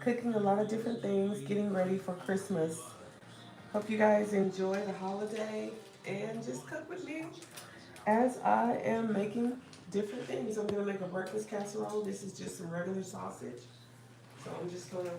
cooking a lot of different things, getting ready for Christmas. Hope you guys enjoy the holiday and just cook with me as I am making different things. I'm gonna make a breakfast casserole. This is just some regular sausage. So I'm just gonna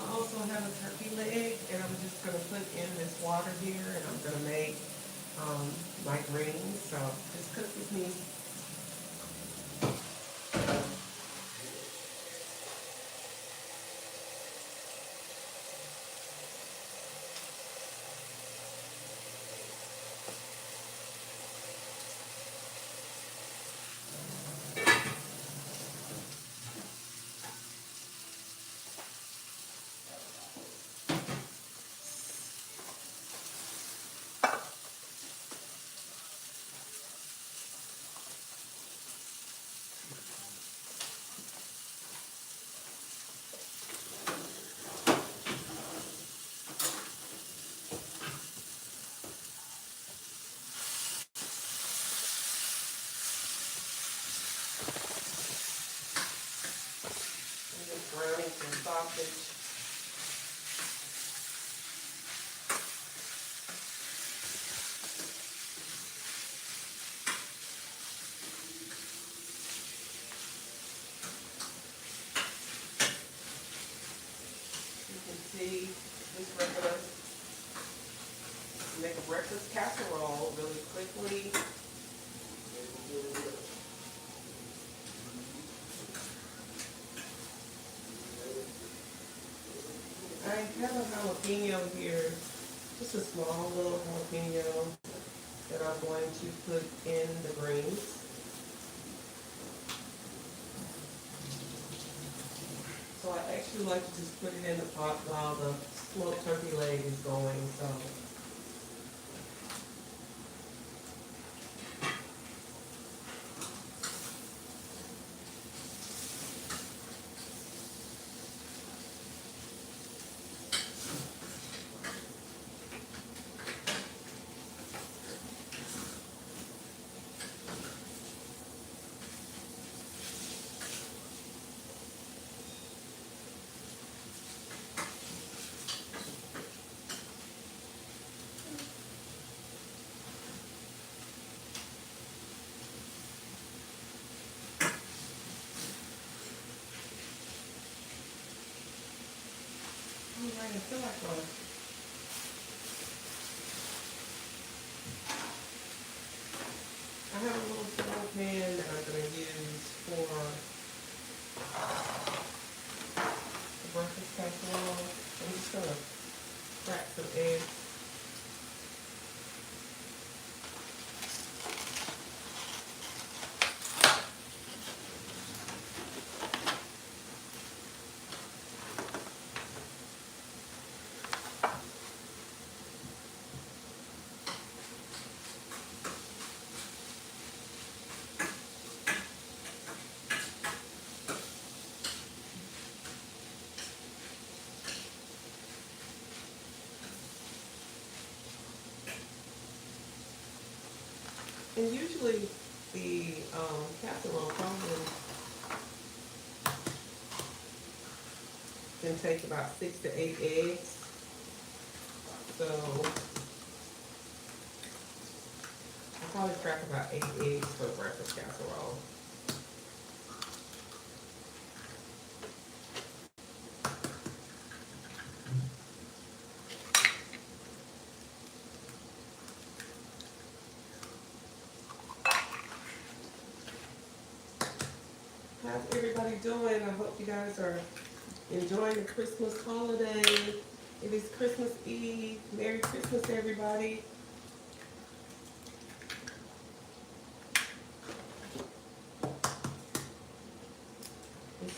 I also have a turkey leg and I'm just gonna put in this water here and I'm gonna make my greens. So just cook with me. I'm just browning some sausage. You can see this regular, make a breakfast casserole really quickly. I have a jalapeno here, just a small little jalapeno that I'm going to put in the greens. So I actually like to just put it in the pot while the smoked turkey leg is going. So all right, I feel like I have a little small pan that I'm going to use for the breakfast casserole. I'm just going to crack some eggs. And usually the casserole probably can take about 6 to 8 eggs. So I probably crack about 8 eggs for a breakfast casserole. How's everybody doing? I hope you guys are enjoying the Christmas holiday. It is Christmas Eve. Merry Christmas, everybody.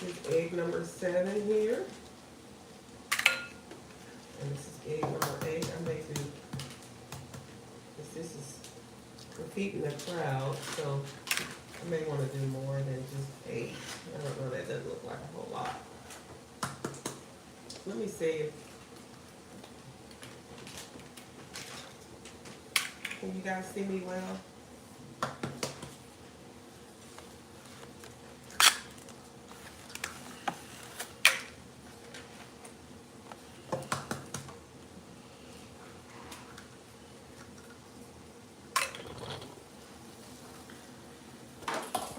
This is egg number 7 here. And this is egg number 8. I may do, because this is defeating the crowd, so I may want to do more than just 8. I don't know, that doesn't look like a whole lot. Let me see if, can you guys see me well?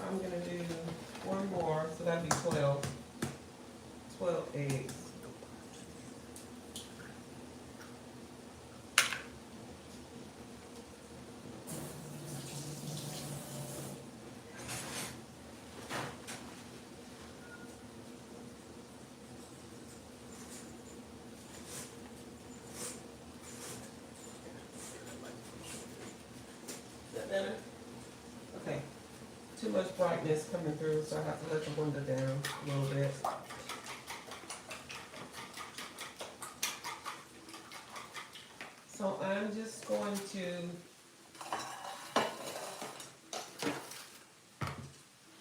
I'm gonna do one more, so that'd be 12 eggs. Is that better? Okay. Too much brightness coming through, so I have to let the window down a little bit. So I'm just going to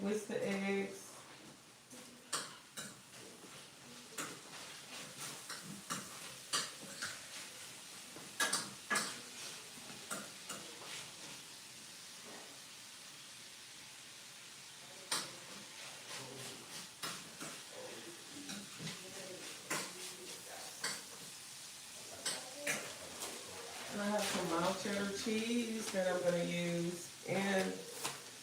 whisk the eggs. And I have some mild cheddar cheese that I'm going to use, and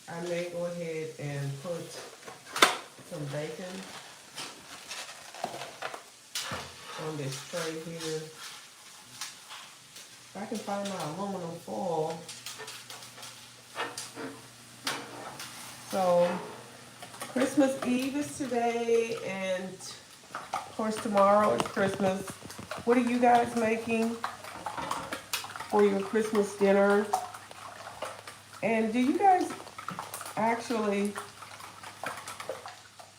I may go ahead and put some bacon on this tray here. If I can find my aluminum foil. So Christmas Eve is today, and of course tomorrow is Christmas. What are you guys making for your Christmas dinner? And do you guys actually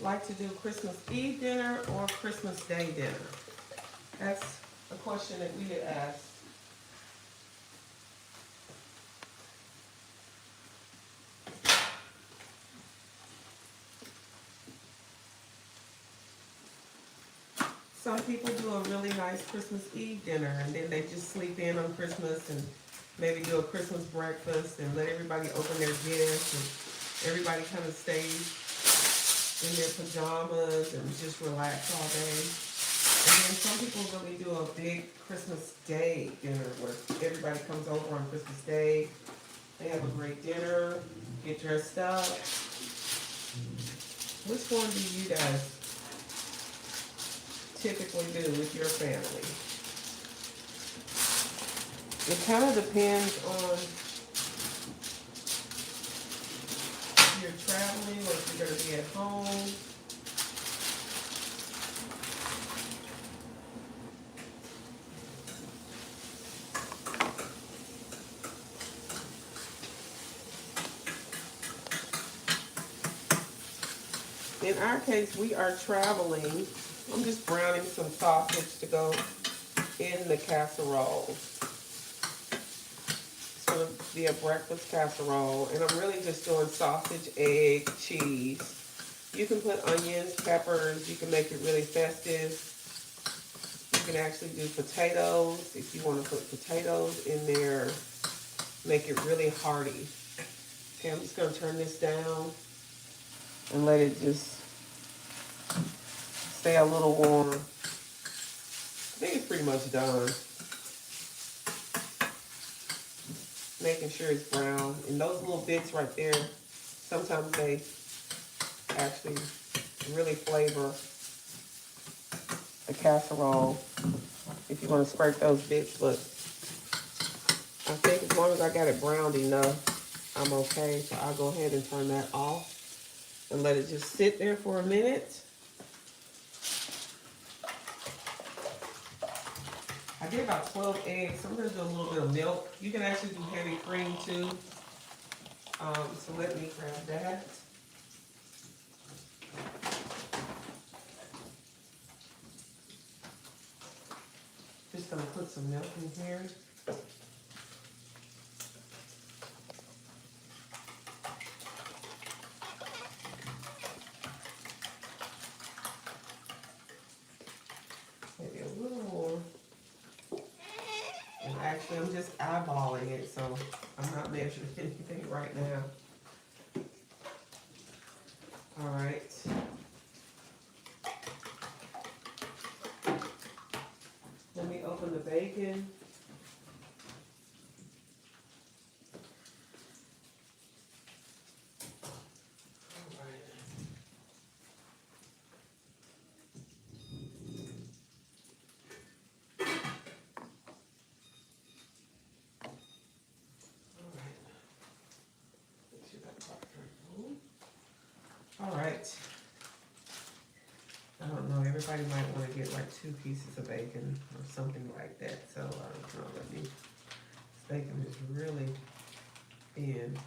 like to do Christmas Eve dinner or Christmas Day dinner? That's a question that we get asked. Some people do a really nice Christmas Eve dinner, and then they just sleep in on Christmas and maybe do a Christmas breakfast and let everybody open their gifts, and everybody kind of stays in their pajamas and just relax all day. And then some people really do a big Christmas Day dinner where everybody comes over on Christmas Day. They have a great dinner, get dressed up. Which one do you guys typically do with your family? It kind of depends on if you're traveling or if you're going to be at home. In our case, we are traveling. I'm just browning some sausage to go in the casserole. It's going to be a breakfast casserole, and I'm really just doing sausage, egg, cheese. You can put onions, peppers. You can make it really festive. You can actually do potatoes if you want to put potatoes in there. Make it really hearty. Okay, I'm just going to turn this down and let it just stay a little warm. I think it's pretty much done. Making sure it's brown. And those little bits right there, sometimes they actually really flavor the casserole if you want to scrape those bits. But I think as long as I got it browned enough, I'm okay. So I'll go ahead and turn that off and let it just sit there for a minute. I did about 12 eggs. I'm going to do a little bit of milk. You can actually do heavy cream too. So let me grab that. just gonna put some milk in here. Maybe a little more. And actually, I'm just eyeballing it, so I'm not measuring anything right now. All right. Let me open the bacon. All right. I don't know, everybody might want to get like 2 pieces of bacon or something like that. So, let me, this bacon is really thin.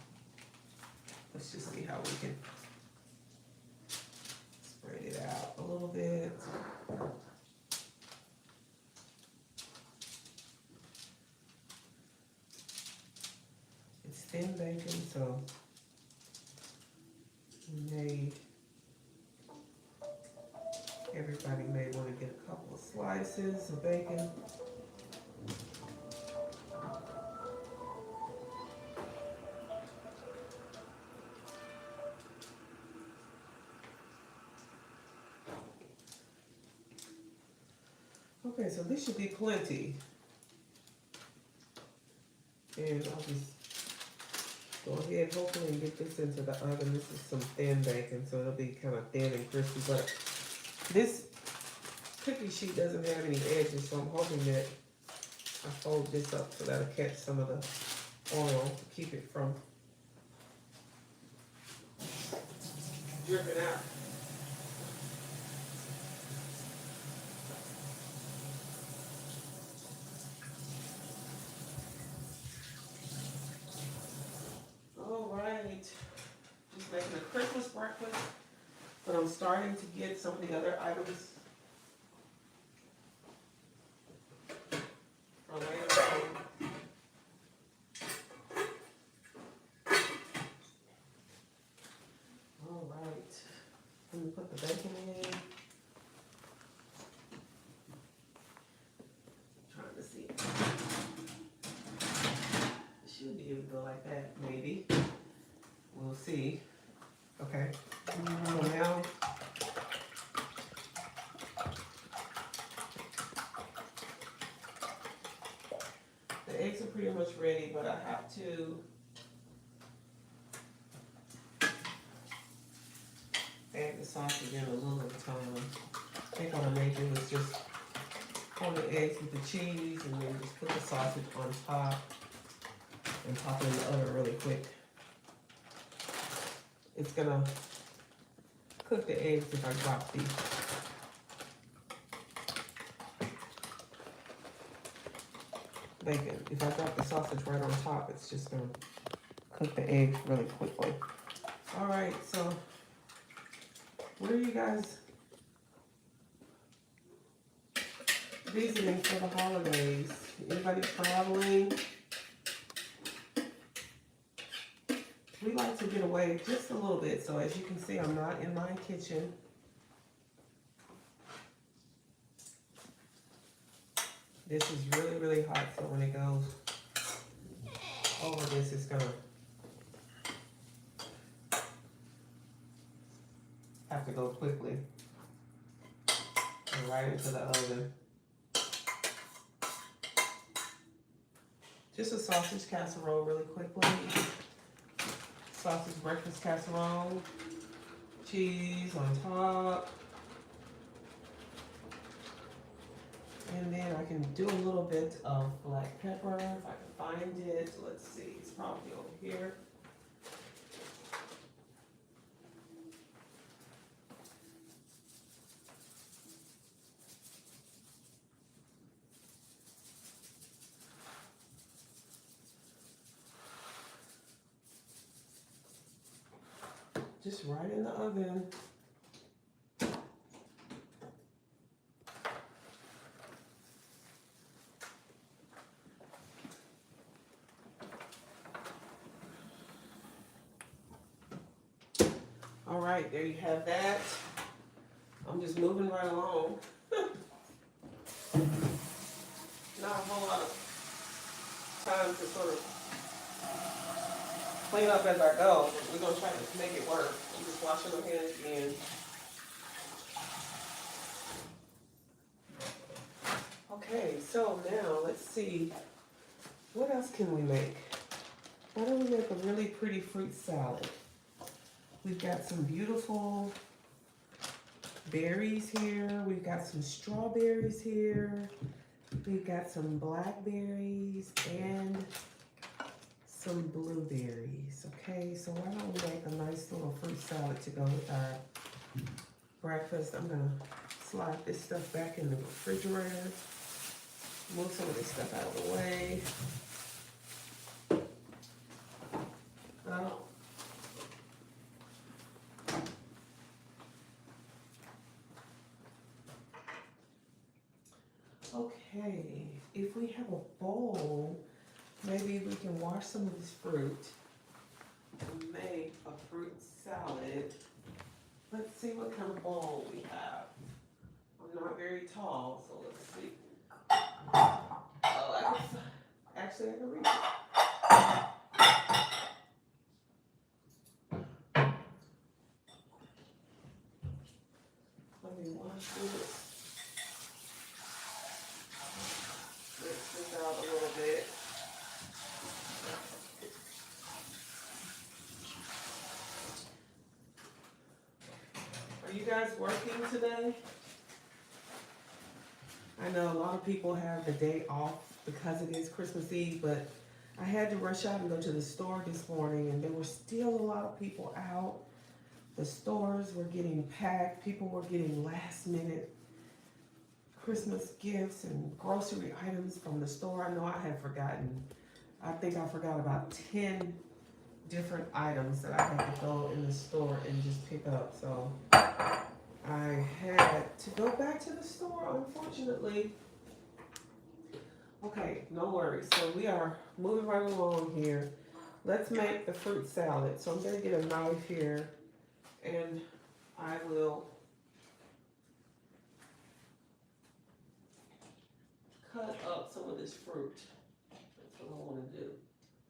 Let's just see how we can spread it out a little bit. It's thin bacon, so everybody may want to get a couple of slices of bacon. Okay, so this should be plenty. And I'll just go ahead, hopefully, and get this into the oven. This is some thin bacon, so it'll be kind of thin and crispy. But this cookie sheet doesn't have any edges, so I'm hoping that I fold this up so that'll catch some of the oil to keep it from dripping out. All right, just making a Christmas breakfast, but I'm starting to get some of the other items for later on. All right, let me put the bacon in. Trying to see. It should be able to go like that, maybe. We'll see. Okay, so now the eggs are pretty much ready, but I have to add the sausage in a little at a time. I think what I may do is just pour the eggs with the cheese and then just put the sausage on top and pop it in the oven really quick. It's gonna cook the eggs if I drop the bacon. If I drop the sausage right on top, it's just gonna cook the eggs really quickly. All right, so where are you guys visiting for the holidays? Anybody traveling? We like to get away just a little bit, so as you can see, I'm not in my kitchen. This is really, really hot, so when it goes over this, it's gonna have to go quickly and right into the oven. Just a sausage casserole really quickly. Sausage breakfast casserole, cheese on top. And then I can do a little bit of black pepper if I can find it. Let's see, it's probably over here. Just right in the oven. All right, there you have that. I'm just moving right along. Not a whole lot of time to sort of clean up as I go. We're gonna try to make it work. I'm just washing my hands again. Okay, so now let's see, what else can we make? Why don't we make a really pretty fruit salad? We've got some beautiful berries here. We've got some strawberries here. We've got some blackberries and some blueberries. Okay, so why don't we make a nice little fruit salad to go with our breakfast? I'm gonna slide this stuff back in the refrigerator. Move some of this stuff out of the way. Okay, if we have a bowl, maybe we can wash some of this fruit and make a fruit salad. Let's see what kind of bowl we have. I'm not very tall, so let's see. Oh, actually I can reach it. Let me wash this. Rinse this out a little bit. Are you guys working today? I know a lot of people have the day off because it is Christmas Eve, but I had to rush out and go to the store this morning, and there were still a lot of people out. The stores were getting packed. People were getting last minute Christmas gifts and grocery items from the store. I know I had forgotten. I think I forgot about 10 different items that I had to go in the store and just pick up. So I had to go back to the store, unfortunately. Okay, no worries. So we are moving right along here. Let's make the fruit salad. So I'm gonna get a knife here and I will cut up some of this fruit. That's what I want to do.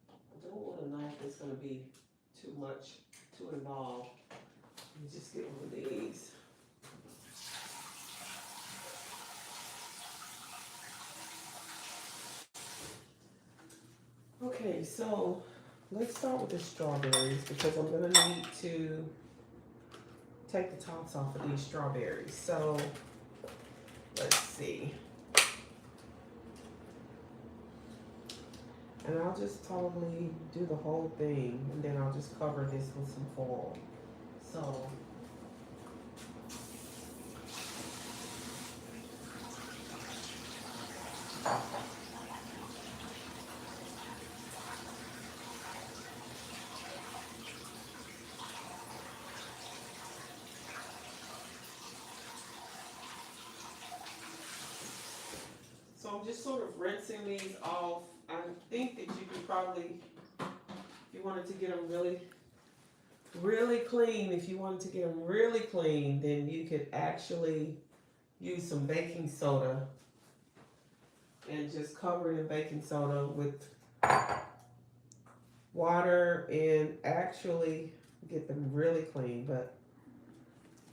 I don't want a knife that's going to be too involved. Let me just get one of these. Okay, so let's start with the strawberries because I'm going to need to take the tops off of these strawberries. So let's see. And I'll just probably do the whole thing and then I'll just cover this with some foil. So I'm just sort of rinsing these off. I think that you could probably, if you wanted to get them really clean, then you could actually use some baking soda and just cover it in baking soda with water and actually get them really clean. But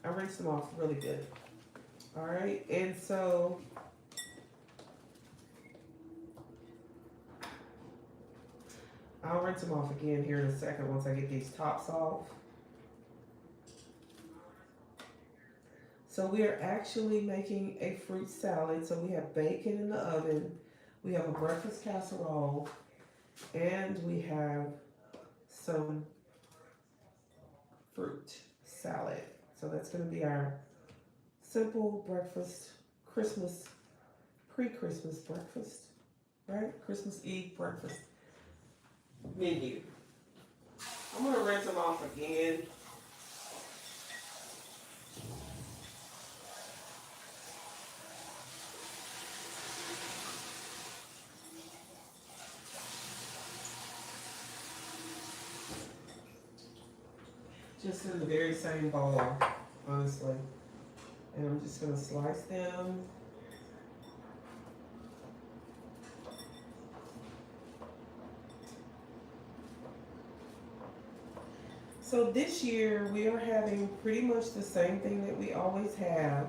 I rinsed them off really good. All right, and so I'll rinse them off again here in a second once I get these tops off. So we are actually making a fruit salad. So we have bacon in the oven, we have a breakfast casserole, and we have some fruit salad. So that's going to be our simple breakfast, Christmas, pre-Christmas breakfast, right? Christmas Eve breakfast menu. I'm going to rinse them off again. just in the very same bowl, honestly. And I'm just gonna slice them. So this year we are having pretty much the same thing that we always have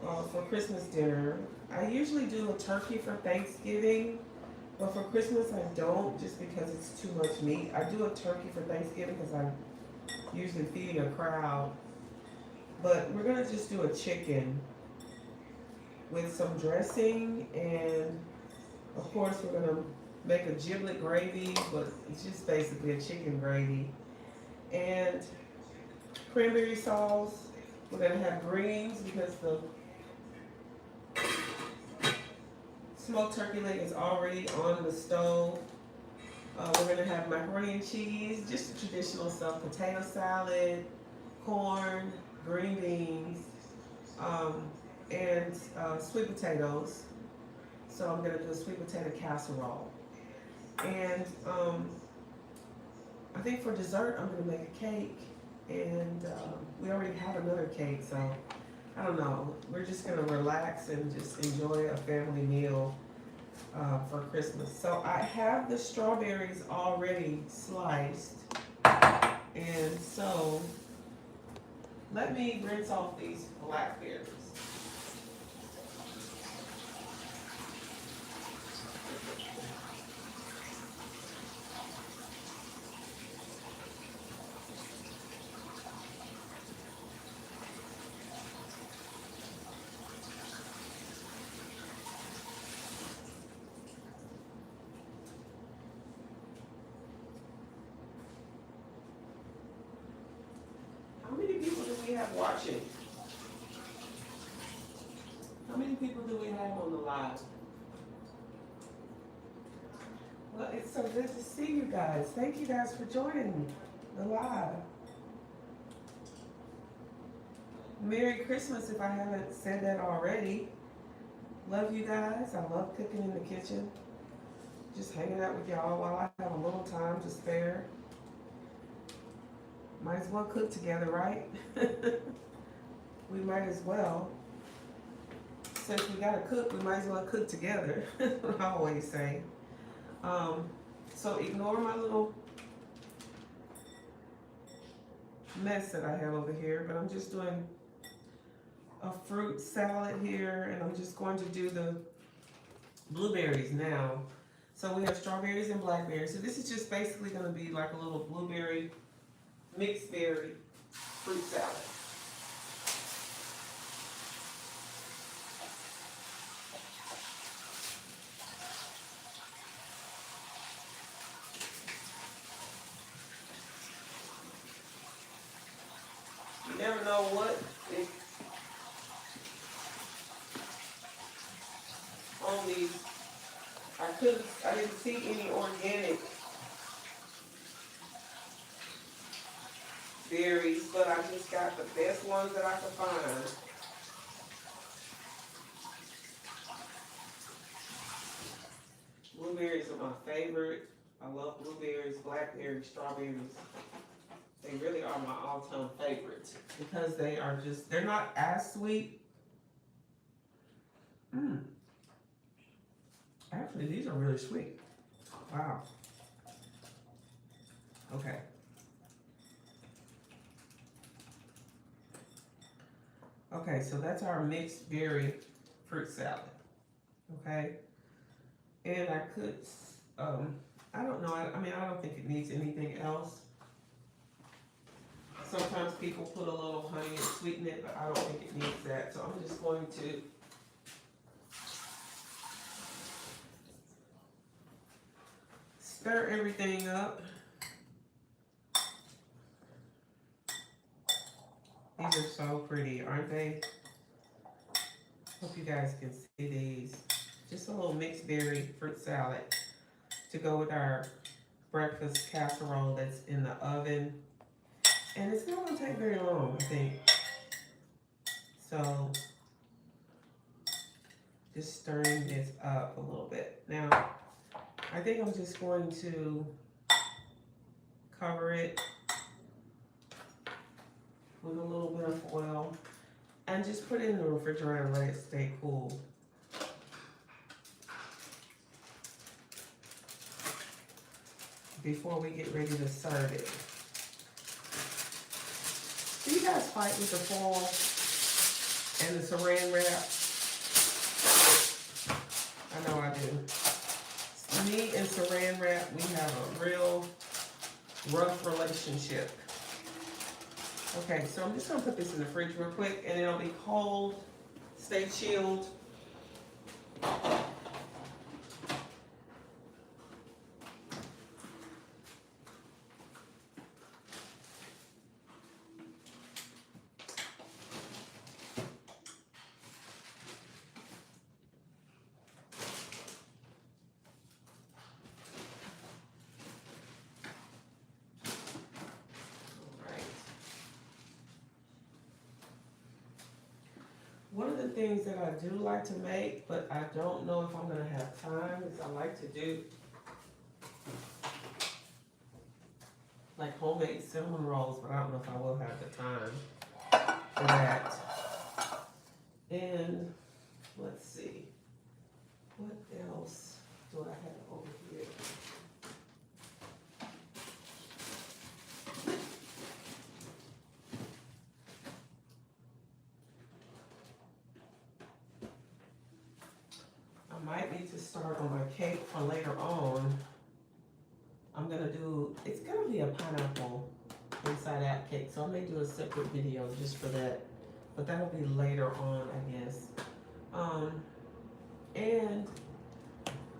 for Christmas dinner. I usually do a turkey for Thanksgiving, but for Christmas I don't, just because it's too much meat. I do a turkey for Thanksgiving because I'm usually feeding a crowd. But we're gonna just do a chicken with some dressing, and of course we're gonna make a giblet gravy, but it's just basically a chicken gravy. And cranberry sauce. We're gonna have greens because the smoked turkey leg is already on the stove. We're gonna have macaroni and cheese, just the traditional stuff: potato salad, corn, green beans, and sweet potatoes. So I'm gonna do a sweet potato casserole. And I think for dessert I'm gonna make a cake, and we already have another cake, so I don't know. We're just gonna relax and just enjoy a family meal for Christmas. So I have the strawberries already sliced, and so let me rinse off these blackberries. How many people do we have watching? How many people do we have on the live? Well, it's so good to see you guys. Thank you guys for joining the live. Merry Christmas if I haven't said that already. Love you guys. I love cooking in the kitchen. Just hanging out with y'all while I have a little time to spare. Might as well cook together, right? We might as well. Since we gotta cook, we might as well cook together. I always say. So ignore my little mess that I have over here, but I'm just doing a fruit salad here, and I'm just going to do the blueberries now. So we have strawberries and blackberries. So this is just basically going to be like a little blueberry mixed berry fruit salad. You never know what is on these. I didn't see any organic berries, but I just got the best ones that I could find. Blueberries are my favorite. I love blueberries, blackberries, strawberries. They really are my all-time favorites because they're not as sweet. Actually, these are really sweet. Wow. Okay. Okay, so that's our mixed berry fruit salad. Okay. And I could, I don't know, I mean, I don't think it needs anything else. Sometimes people put a little honey and sweeten it, but I don't think it needs that. So I'm just going to stir everything up. These are so pretty, aren't they? Hope you guys can see these. Just a little mixed berry fruit salad to go with our breakfast casserole that's in the oven. And it's not going to take very long, I think. So, just stirring this up a little bit. Now, I think I'm just going to cover it with a little bit of oil and just put it in the refrigerator and let it stay cool. Before we get ready to serve it. Do you guys fight with the foil and the saran wrap? I know I do. Me and saran wrap, we have a real rough relationship. Okay, so I'm just gonna put this in the fridge real quick and it'll be cold, stay chilled. One of the things that I do like to make, but I don't know if I'm gonna have time, is I like to do like homemade cinnamon rolls, but I don't know if I will have the time for that. And let's see, what else do I have over here? I might need to start on my cake for later on. I'm gonna do, it's gonna be a pineapple inside out cake, so I may do a separate video just for that, but that'll be later on, I guess. And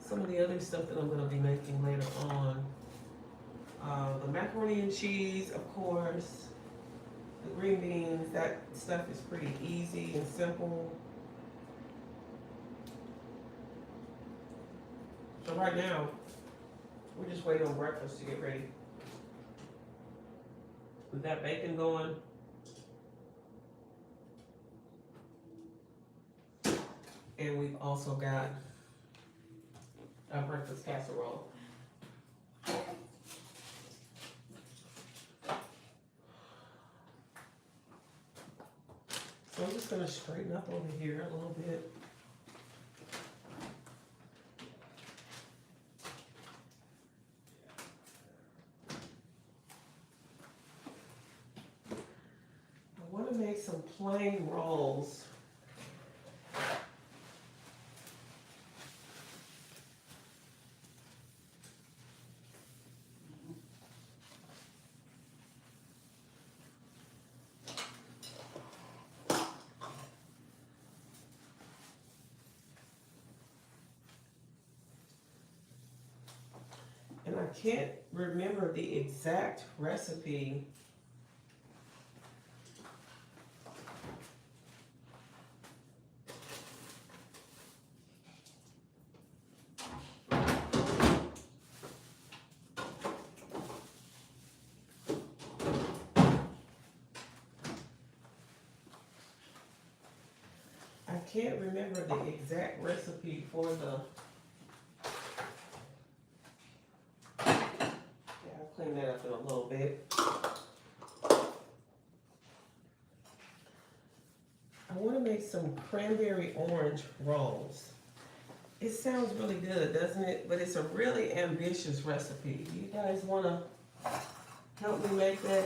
some of the other stuff that I'm gonna be making later on. The macaroni and cheese, of course, the green beans, that stuff is pretty easy and simple. So right now, we're just waiting on breakfast to get ready. With that bacon going. And we've also got a breakfast casserole. So I'm just gonna straighten up over here a little bit. I want to make some plain rolls. And I can't remember the exact recipe. I can't remember the exact recipe for the, I'll clean that up in a little bit. I want to make some cranberry orange rolls. It sounds really good, doesn't it? But it's a really ambitious recipe. You guys want to help me make that?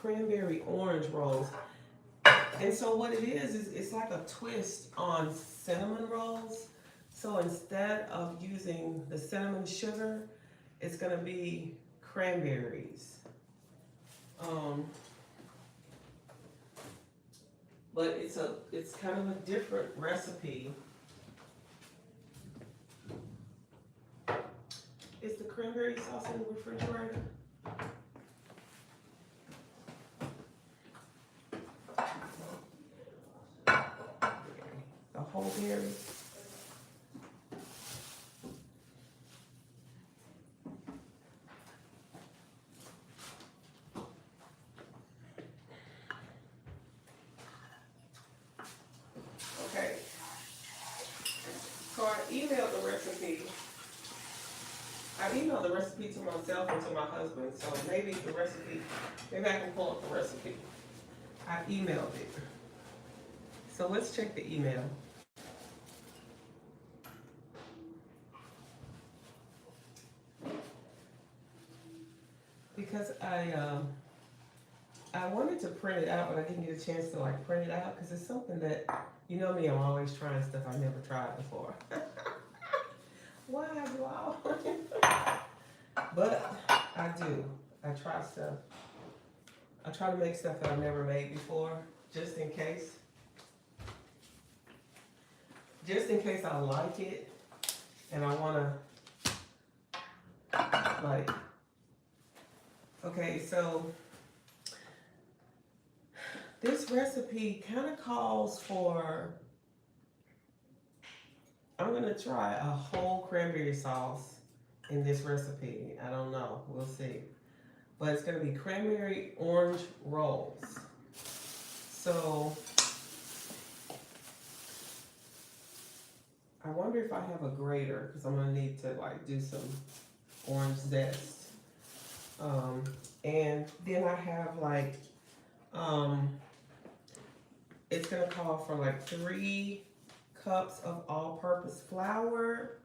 Cranberry orange rolls. And so what it is it's like a twist on cinnamon rolls. So instead of using the cinnamon sugar, it's gonna be cranberries. But it's kind of a different recipe. Is the cranberry sauce in the refrigerator? The whole berry. Okay. So I emailed the recipe. I emailed the recipe to myself and to my husband. So maybe the recipe, maybe I can pull up the recipe. I emailed it. So let's check the email. Because I wanted to print it out, but I didn't get a chance to like print it out because it's something that, you know me, I'm always trying stuff I've never tried before. Why do I? But I do. I try stuff. I try to make stuff that I've never made before, just in case. Just in case I like it and I wanna like, okay, so this recipe kind of calls for, I'm gonna try a whole cranberry sauce in this recipe. I don't know, we'll see. But it's gonna be cranberry orange rolls. So, I wonder if I have a grater, because I'm gonna need to like do some orange zest. And then I have like, it's gonna call for like 3 cups of all-purpose flour.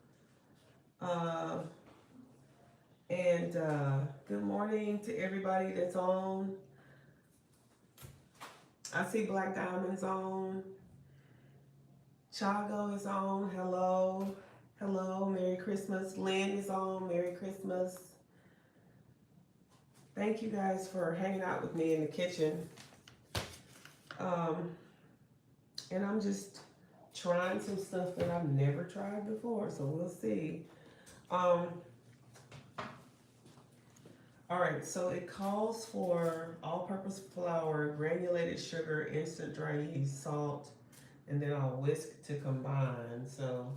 And good morning to everybody that's on. I see Black Diamond's on. Chago is on. Hello. Hello. Merry Christmas. Lynn is on. Merry Christmas. Thank you guys for hanging out with me in the kitchen. And I'm just trying some stuff that I've never tried before, so we'll see. All right, so it calls for all-purpose flour, granulated sugar, instant dry yeast, salt, and then I'll whisk to combine. So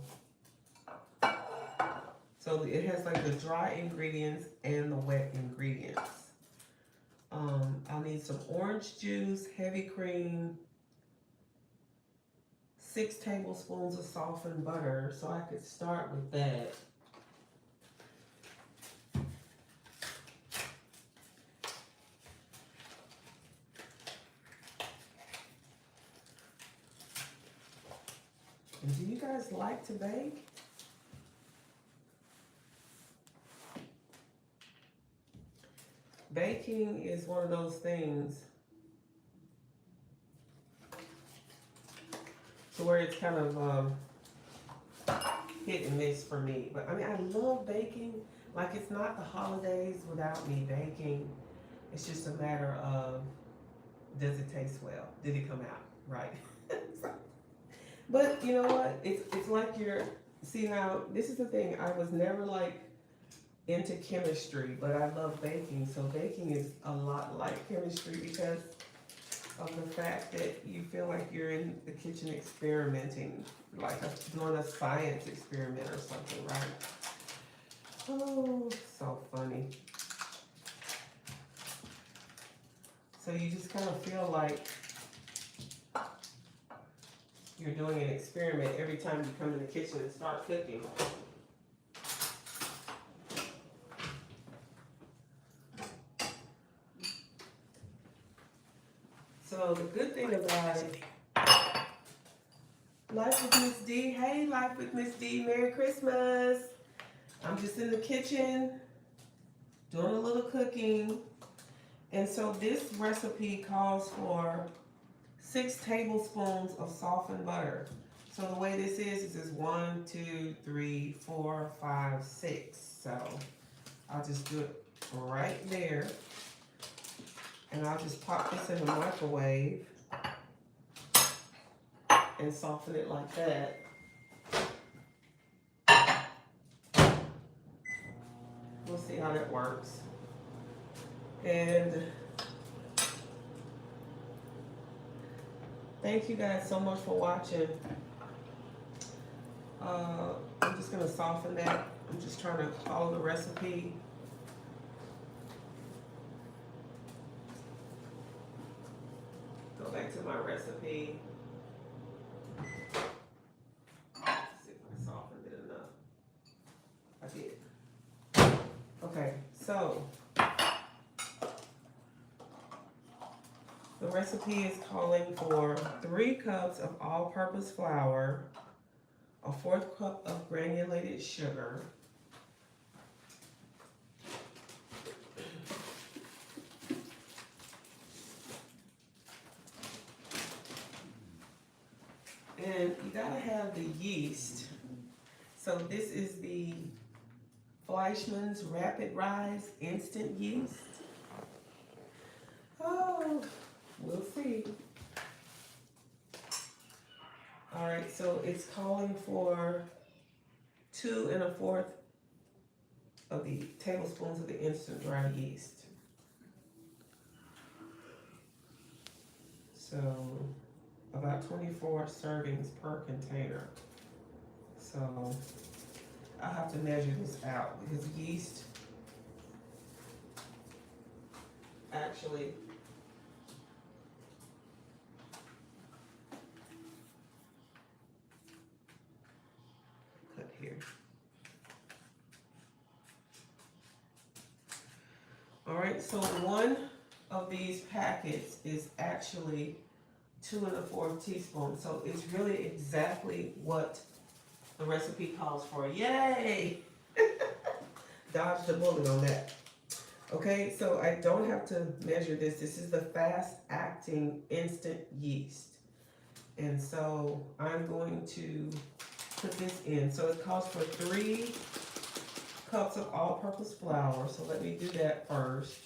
it has like the dry ingredients and the wet ingredients. I'll need some orange juice, heavy cream, 6 tablespoons of softened butter. So I could start with that. And do you guys like to bake? Baking is one of those things to where it's kind of hit and miss for me. But I mean, I love baking. Like, it's not the holidays without me baking. It's just a matter of, does it taste well? Did it come out right? But you know what? It's like see now, this is the thing. I was never like into chemistry, but I love baking. So baking is a lot like chemistry because of the fact that you feel like you're in the kitchen experimenting, like doing a science experiment or something, right? Oh, so funny. So you just kind of feel like you're doing an experiment every time you come in the kitchen and start cooking. So the good thing about it, Life with Miss D. Hey, Life with Miss D. Merry Christmas. I'm just in the kitchen doing a little cooking. And so this recipe calls for 6 tablespoons of softened butter. So the way this is 1, 2, 3, 4, 5, 6. So I'll just do it right there. And I'll just pop this in the microwave and soften it like that. We'll see how that works. And thank you guys so much for watching. I'm just gonna soften that. I'm just trying to follow the recipe. Go back to my recipe. See if I softened it enough. I did. Okay, so the recipe is calling for 3 cups of all-purpose flour, a 4th cup of granulated sugar, and you gotta have the yeast. So this is the Fleischmann's Rapid Rise Instant Yeast. Oh, we'll see. All right, so it's calling for 2 1/4 of the tablespoons of the instant dry yeast. So about 24 servings per container. So I'll have to measure this out because yeast actually cut here. All right, so one of these packets is actually 2 1/4 teaspoons. So it's really exactly what the recipe calls for. Yay! Dodged the bullet on that. Okay, so I don't have to measure this. This is the fast acting instant yeast. And so I'm going to put this in. So it calls for 3 cups of all-purpose flour. So let me do that first.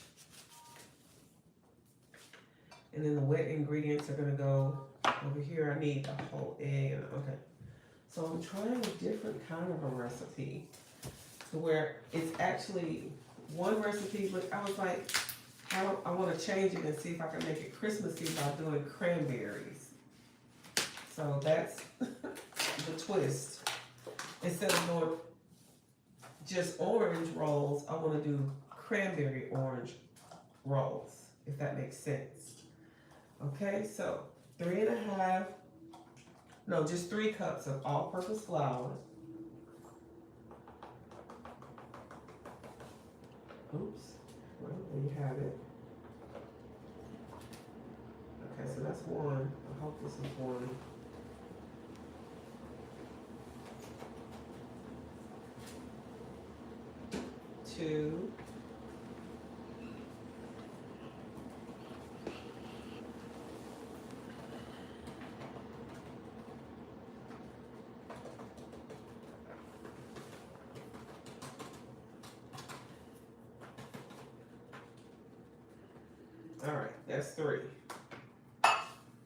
And then the wet ingredients are gonna go over here. I need a whole egg. Okay. So I'm trying a different kind of a recipe to where it's actually one recipe, but I was like, I want to change it and see if I can make it Christmassy by doing cranberries. So that's the twist. Instead of doing just orange rolls, I want to do cranberry orange rolls, if that makes sense. Okay, so 3 cups of all-purpose flour. Oops, well, there you have it. Okay, so that's 1. I hope this is 1. Two. All right, that's 3.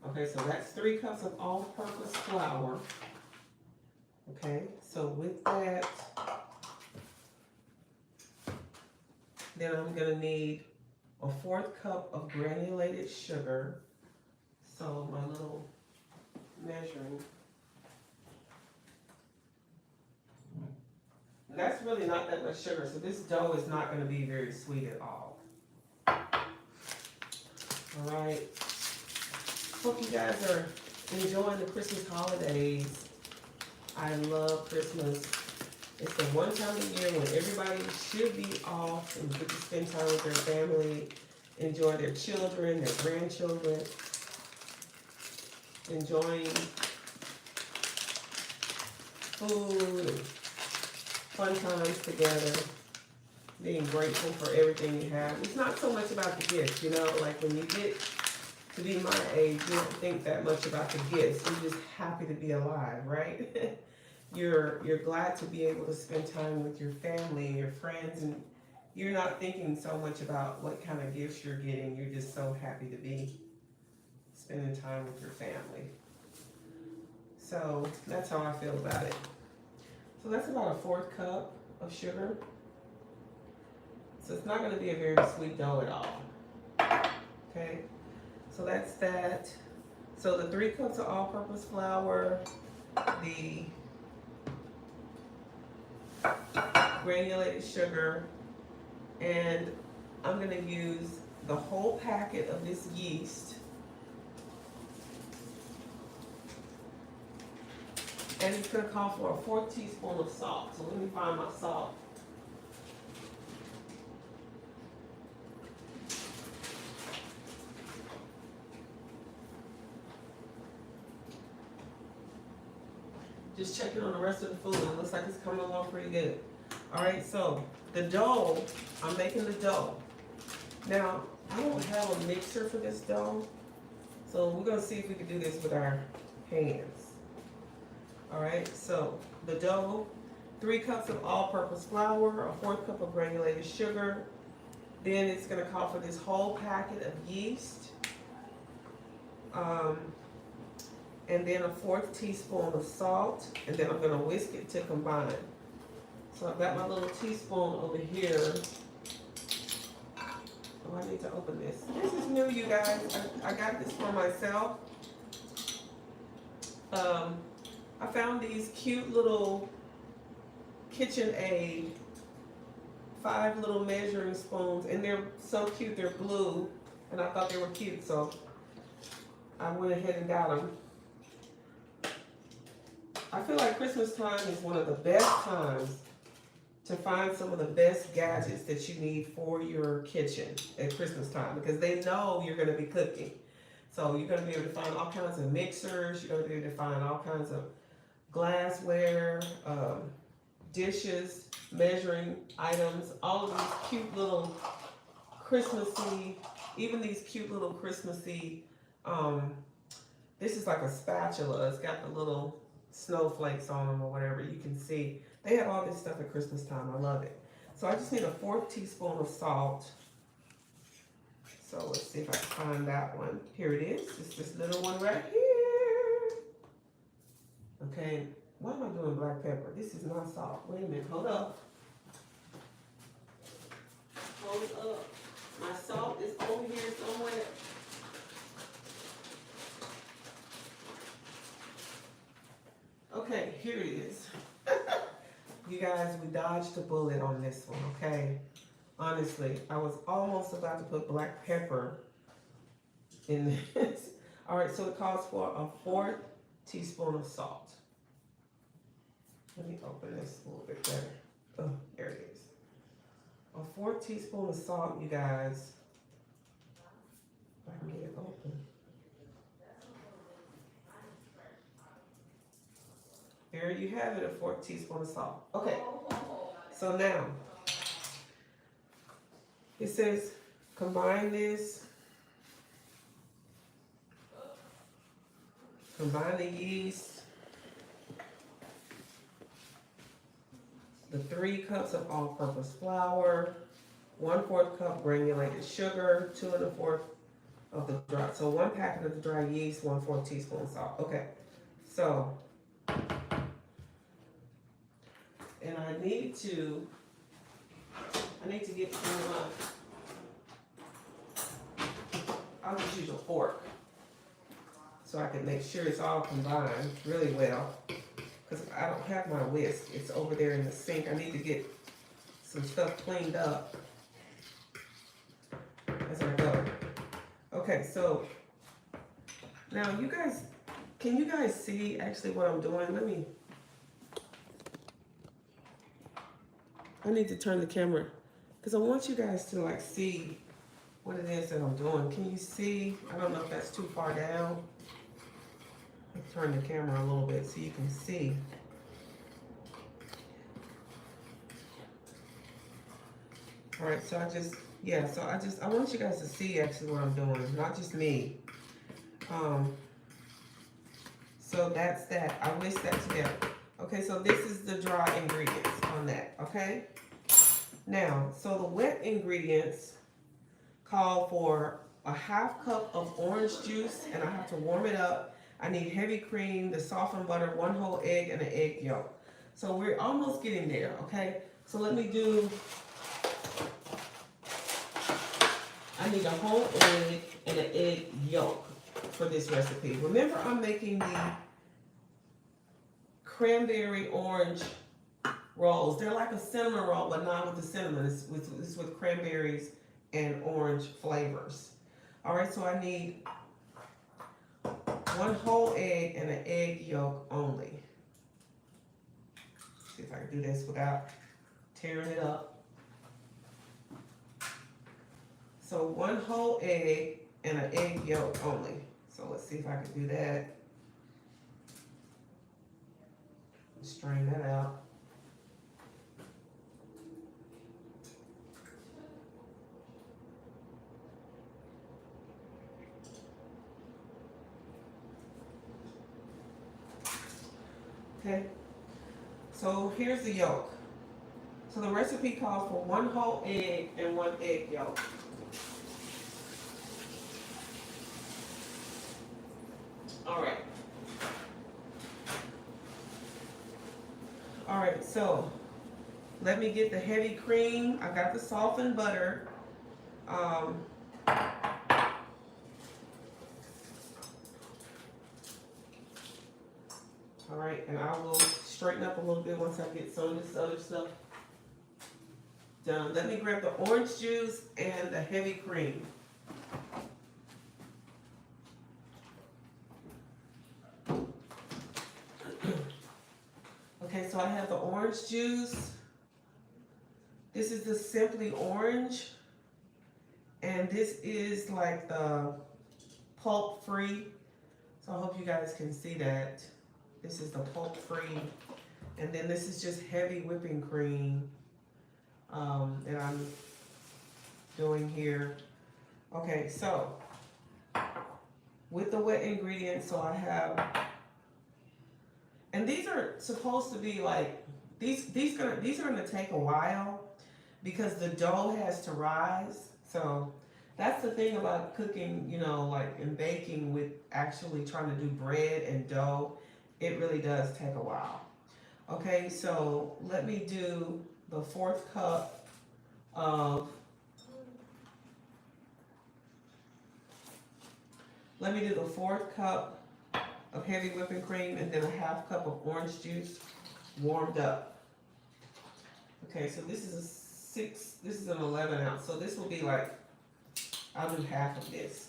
Okay, so that's 3 cups of all-purpose flour. Okay, so with that, then I'm gonna need a 4th cup of granulated sugar. So my little measuring. That's really not that much sugar, so this dough is not gonna be very sweet at all. All right. Hope you guys are enjoying the Christmas holidays. I love Christmas. It's the one time of year when everybody should be off and get to spend time with their family, enjoy their children, their grandchildren, enjoying food and fun times together, being grateful for everything you have. It's not so much about the gifts, you know, like when you get to be my age, you don't think that much about the gifts. You're just happy to be alive, right? You're glad to be able to spend time with your family and your friends, and you're not thinking so much about what kind of gifts you're getting. You're just so happy to be spending time with your family. So that's how I feel about it. So that's about a 4th cup of sugar. So it's not going to be a very sweet dough at all. Okay, so that's that. So the 3 cups of all-purpose flour, the granulated sugar, and I'm going to use the whole packet of this yeast. And it's going to call for a 4th teaspoon of salt. So let me find my salt. Just checking on the rest of the food. It looks like it's coming along pretty good. All right, so the dough, I'm making the dough. Now, I don't have a mixer for this dough, so we're gonna see if we can do this with our hands. All right, so the dough, 3 cups of all-purpose flour, a 1/4 cup of granulated sugar. Then it's gonna call for this whole packet of yeast. And then a 1/4 teaspoon of salt, and then I'm gonna whisk it to combine. So I've got my little teaspoon over here. Oh, I need to open this. This is new, you guys. I got this for myself. I found these cute little KitchenAid 5 little measuring spoons, and they're so cute. They're blue, and I thought they were cute, so I went ahead and got them. I feel like Christmas time is one of the best times to find some of the best gadgets that you need for your kitchen at Christmas time, because they know you're going to be cooking. So you're going to be able to find all kinds of mixers, you're going to be able to find all kinds of glassware, dishes, measuring items, all of these cute little Christmassy, even these cute little Christmassy, this is like a spatula. It's got the little snowflakes on them or whatever. You can see they have all this stuff at Christmas time. I love it. So I just need a 1/4 teaspoon of salt. So let's see if I can find that one. Here it is. It's this little one right here. Okay, why am I doing black pepper? This is not salt. Wait a minute, hold up. Hold up. My salt is over here somewhere. Okay, here it is. You guys, we dodged a bullet on this one, okay? Honestly, I was almost about to put black pepper in this. All right, so it calls for a 1/4 teaspoon of salt. Let me open this a little bit better. Oh, there it is. A 1/4 teaspoon of salt, you guys. If I can get it open. There you have it, a 1/4 teaspoon of salt. Okay, so now, it says combine this, combine the yeast, the 3 cups of all-purpose flour, 1/4 cup granulated sugar, 2 1/4 of the dry, so 1 packet of the dry yeast, 1/4 teaspoon of salt. Okay, so, and I need to get some, I'll just use a fork so I can make sure it's all combined really well, because I don't have my whisk. It's over there in the sink. I need to get some stuff cleaned up as I go. Okay, so now you guys, can you guys see actually what I'm doing? I need to turn the camera because I want you guys to like see what it is that I'm doing. Can you see? I don't know if that's too far down. I'll turn the camera a little bit so you can see. All right, so I want you guys to see actually what I'm doing, not just me. So that's that. I whisked that together. Okay, so this is the dry ingredients on that, okay? Now, so the wet ingredients call for a 1/2 cup of orange juice, and I have to warm it up. I need heavy cream, the softened butter, 1 whole egg, and an egg yolk. So we're almost getting there, okay? So let me do, I need a whole egg and an egg yolk for this recipe. Remember, I'm making the cranberry orange rolls. They're like a cinnamon roll, but not with the cinnamon. It's with cranberries and orange flavors. All right, so I need 1 whole egg and an egg yolk only. See if I can do this without tearing it up. So 1 whole egg and an egg yolk only. So let's see if I can do that. strain that out. Okay, so here's the yolk. So the recipe calls for 1 whole egg and 1 egg yolk. All right. All right, so let me get the heavy cream. I got the softened butter. All right, and I will straighten up a little bit once I get some of this other stuff done. Let me grab the orange juice and the heavy cream. Okay, so I have the orange juice. This is the Simply Orange. And this is like the pulp free. So I hope you guys can see that. This is the pulp free. And then this is just heavy whipping cream that I'm doing here. Okay, so with the wet ingredients, so I have, and these are supposed to be like, these are gonna take a while because the dough has to rise. So that's the thing about cooking, you know, like and baking with actually trying to do bread and dough. It really does take a while. Okay, so let me do the 4th cup of, let me do the 4th cup of heavy whipping cream and then a 1/2 cup of orange juice warmed up. Okay, so this is a 6, this is an 11 ounce. So this will be like, I'll do half of this.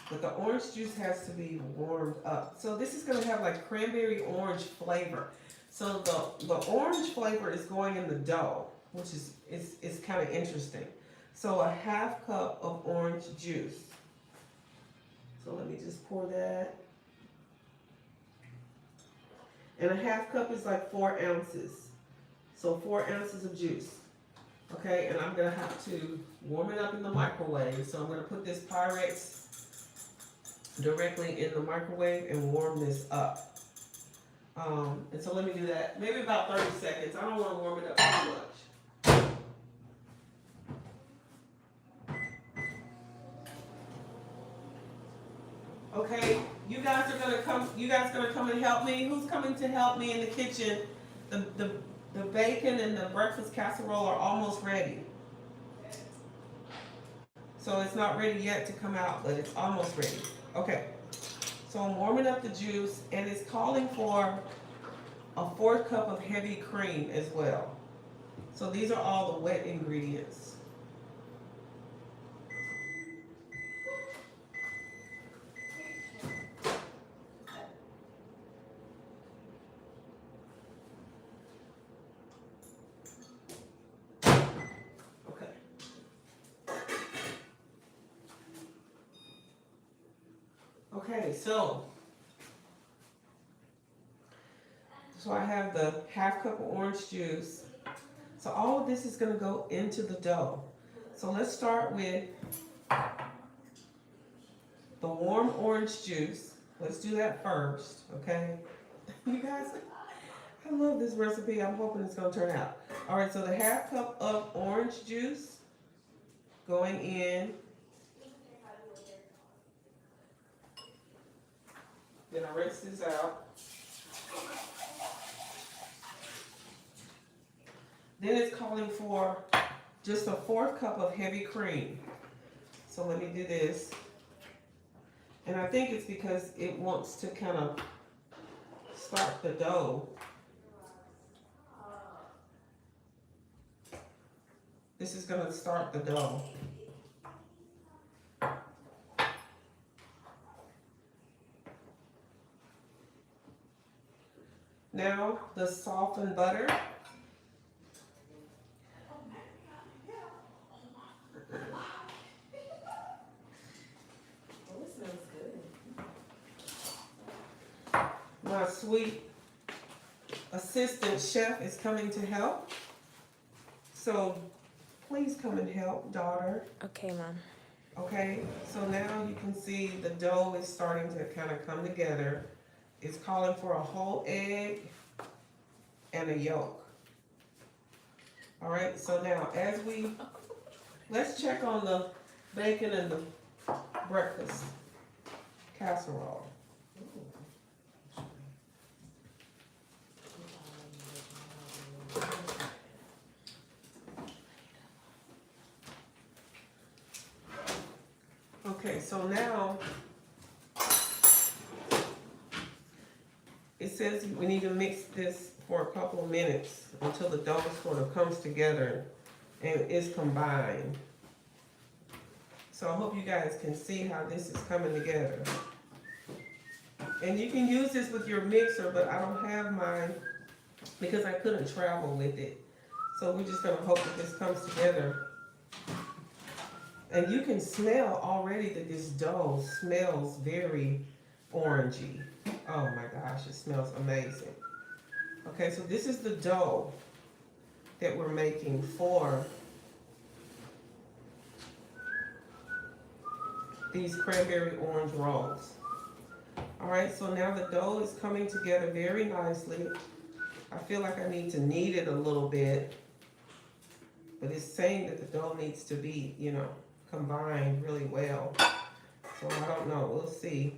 But the orange juice has to be warmed up. So this is gonna have like cranberry orange flavor. So the orange flavor is going in the dough, which is kind of interesting. So a 1/2 cup of orange juice. So let me just pour that. And a 1/2 cup is like 4 ounces. So 4 ounces of juice. Okay, and I'm gonna have to warm it up in the microwave. So I'm gonna put this Pyrex directly in the microwave and warm this up. And so let me do that, maybe about 30 seconds. I don't wanna warm it up too much. Okay, you guys gonna come and help me? Who's coming to help me in the kitchen? The bacon and the breakfast casserole are almost ready. So it's not ready yet to come out, but it's almost ready. Okay, so I'm warming up the juice and it's calling for a 4th cup of heavy cream as well. So these are all the wet ingredients. Okay, so I have the 1/2 cup of orange juice. So all of this is going to go into the dough. So let's start with the warm orange juice. Let's do that first, okay? You guys, I love this recipe. I'm hoping it's going to turn out. All right, so the 1/2 cup of orange juice going in. Then I rinse this out. Then it's calling for just a 4th cup of heavy cream. So let me do this. And I think it's because it wants to kind of start the dough. This is going to start the dough. Now the softened butter. My sweet assistant chef is coming to help. So please come and help, daughter. Okay, Mom. Okay, so now you can see the dough is starting to kind of come together. It's calling for a whole egg and a yolk. All right, so now let's check on the bacon and the breakfast casserole. Okay, so now it says we need to mix this for a couple of minutes until the dough sort of comes together and is combined. So I hope you guys can see how this is coming together. And you can use this with your mixer, but I don't have mine because I couldn't travel with it. So we're just gonna hope that this comes together. And you can smell already that this dough smells very orangey. Oh my gosh, it smells amazing. Okay, so this is the dough that we're making for these cranberry orange rolls. All right, so now the dough is coming together very nicely. I feel like I need to knead it a little bit, but it's saying that the dough needs to be, combined really well. So I don't know, we'll see.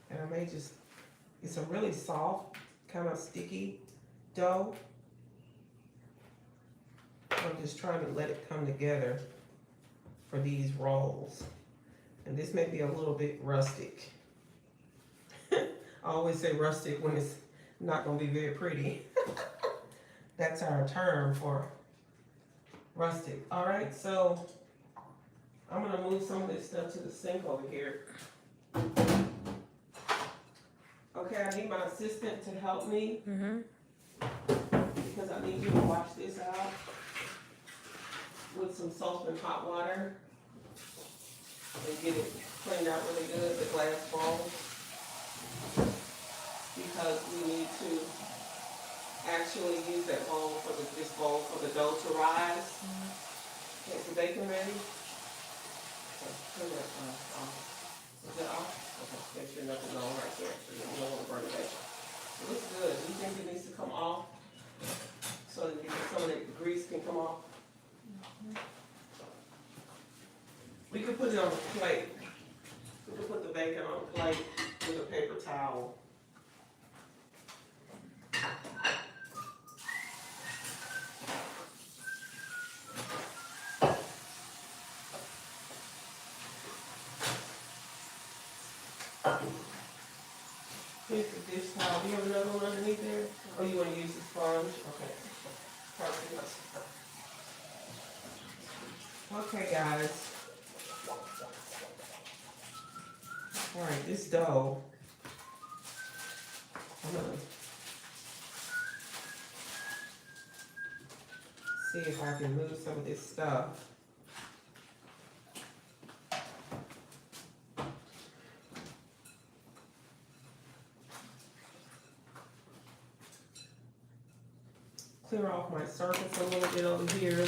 And I may just, it's a really soft, kind of sticky dough. I'm just trying to let it come together for these rolls. And this may be a little bit rustic. I always say rustic when it's not gonna be very pretty. That's our term for rustic. All right, so I'm gonna move some of this stuff to the sink over here. Okay, I need my assistant to help me because I need you to wash this out with some soap and hot water and get it cleaned out really good, the glass bowl, because we need to actually use that bowl this bowl for the dough to rise. Okay, is the bacon ready? Turn that off. Is it off? Okay, make sure nothing's on right there, so you don't want to burn the bacon. It looks good. Do you think it needs to come off so that some of the grease can come off? We could put it on a plate. We could put the bacon on a plate with a paper towel. Here's the dish towel. Do you have another one underneath there? Oh, you want to use the sponge? Okay. Perfect. Okay, guys. All right, this dough. I'm gonna see if I can move some of this stuff. Clear off my surface a little bit over here.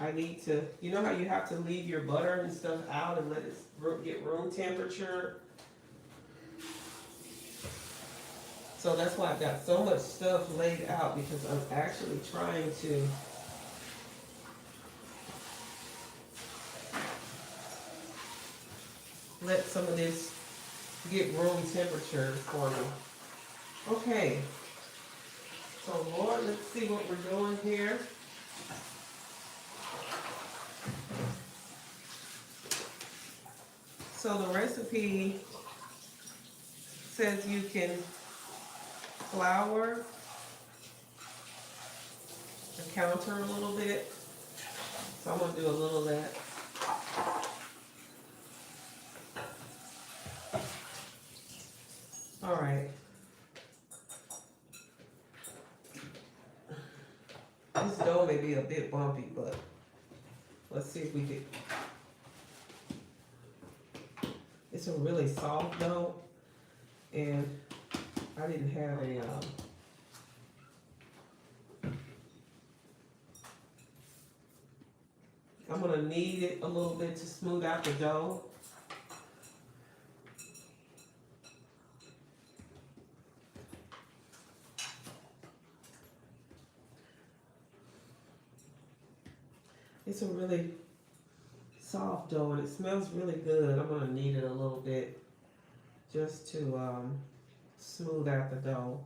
I need to, you know how you have to leave your butter and stuff out and let it get room temperature? So that's why I've got so much stuff laid out, because I'm actually trying to let some of this get room temperature for me. Okay. So Lord, let's see what we're doing here. So the recipe says you can flour the counter a little bit. So I'm gonna do a little of that. All This dough may be a bit bumpy, but let's see if we can. It's a really soft dough, and I didn't have a, I'm gonna knead it a little bit to smooth out the dough. It's a really soft dough and it smells really good. I'm gonna knead it a little bit just to smooth out the dough.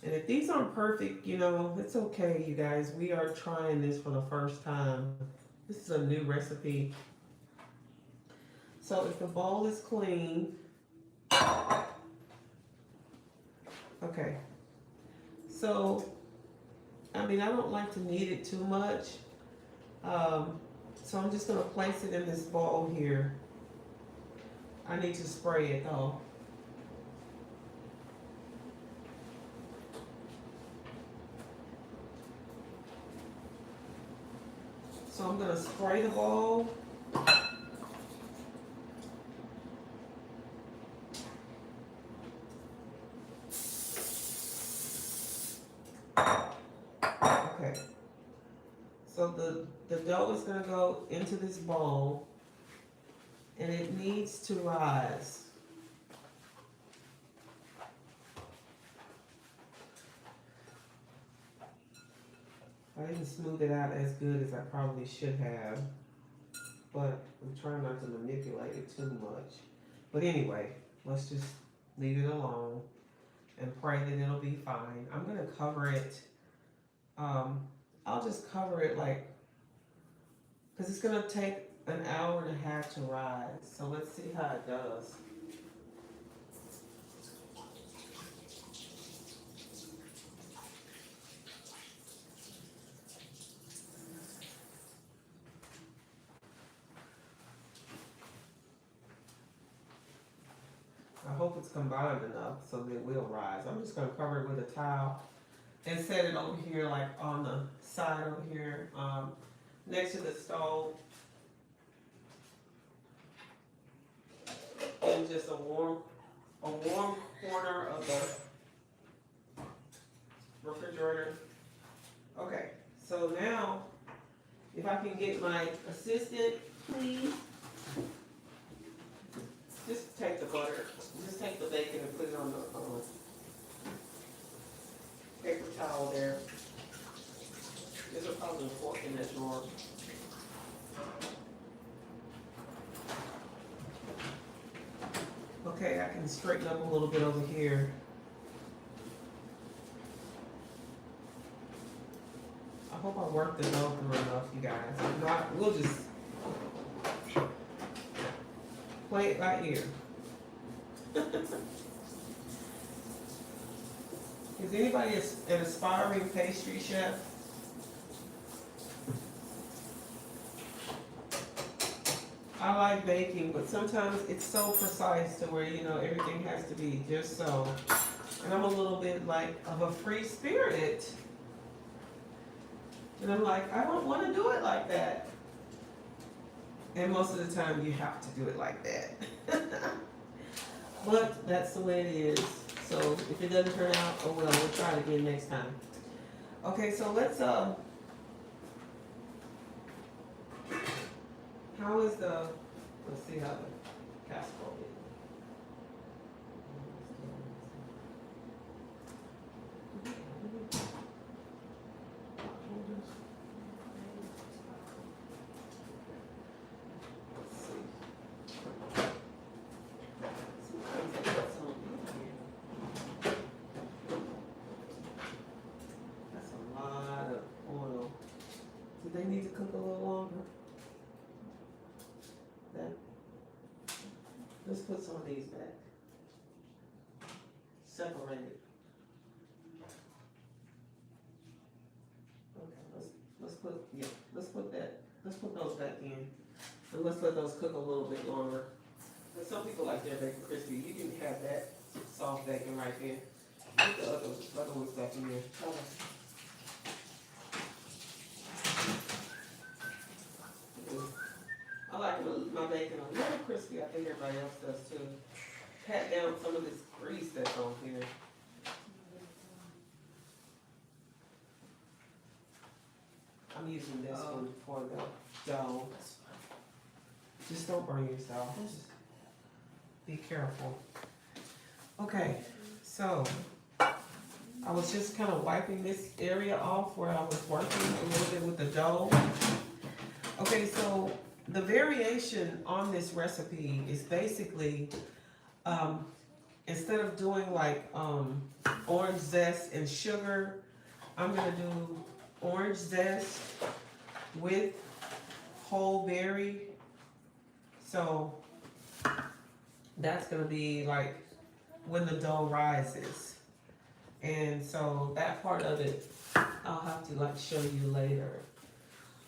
And if these aren't perfect, you know, it's okay, you guys. We are trying this for the first time. This is a new recipe. So if the bowl is clean, okay. So, I mean, I don't like to knead it too much. So I'm just gonna place it in this bowl here. I need to spray it though. So I'm gonna spray the bowl. Okay. So the dough is gonna go into this bowl and it needs to rise. I didn't smooth it out as good as I probably should have, but I'm trying not to manipulate it too much. But anyway, let's just leave it alone and pray that it'll be fine. I'm gonna cover it. I'll just cover it like, because it's gonna take an hour and a half to rise. So let's see how it does. I hope it's combined enough so that it will rise. I'm just gonna cover it with a towel and set it over here, like on the side over here, next to the stove. In just a warm corner of the refrigerator. Okay, so now, if I can get my assistant, please. Just take the butter, just take the bacon and put it on the paper towel there. There's a probably a fork in that drawer. Okay, I can straighten up a little bit over here. I hope I worked the dough through enough, you guys. If not, we'll just play it by ear. Is anybody an aspiring pastry chef? I like baking, but sometimes it's so precise to where, you know, everything has to be just so. And I'm a little bit like of a free spirit. And I'm like, I don't want to do it like that. And most of the time you have to do it like that. But that's the way it is. So if it doesn't turn out, oh well, we'll try it again next time. Okay, so let's how is let's see how the casserole is. Let's see. Sometimes I put some in here. That's a lot of oil. Do they need to cook a little longer? Let's put some of these back. Separated. Okay, let's put those back in. And let's let those cook a little bit longer. But some people like their bacon crispy. You can have that soft bacon right there. Put the other ones back in there. bacon a little crispy. I think everybody else does too. Pat down some of this grease that's on here. I'm using this one for the dough. Just don't burn yourself. Just be careful. Okay, so I was just kind of wiping this area off where I was working a little bit with the dough. Okay, so the variation on this recipe is basically, instead of doing like orange zest and sugar, I'm gonna do orange zest with whole berry. So that's gonna be like when the dough rises. And so that part of it, I'll have to like show you later.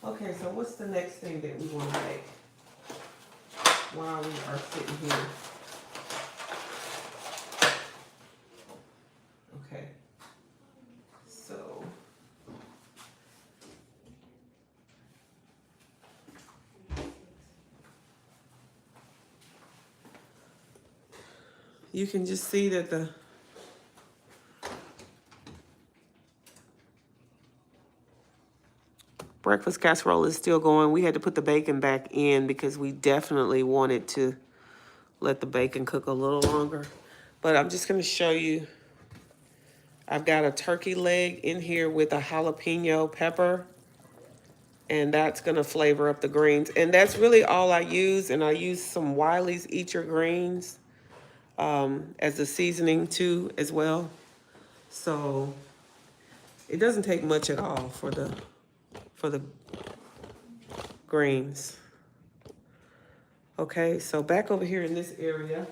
Okay, so what's the next thing that we wanna make while we are sitting here? Okay, so you can just see that the breakfast casserole is still going. We had to put the bacon back in because we definitely wanted to let the bacon cook a little longer. But I'm just gonna show you, I've got a turkey leg in here with a jalapeno pepper, and that's gonna flavor up the greens. And that's really all I use, and I use some Wiley's Eat Your Greens as a seasoning too as well. So it doesn't take much at all for the greens. Okay, so back over here in this area,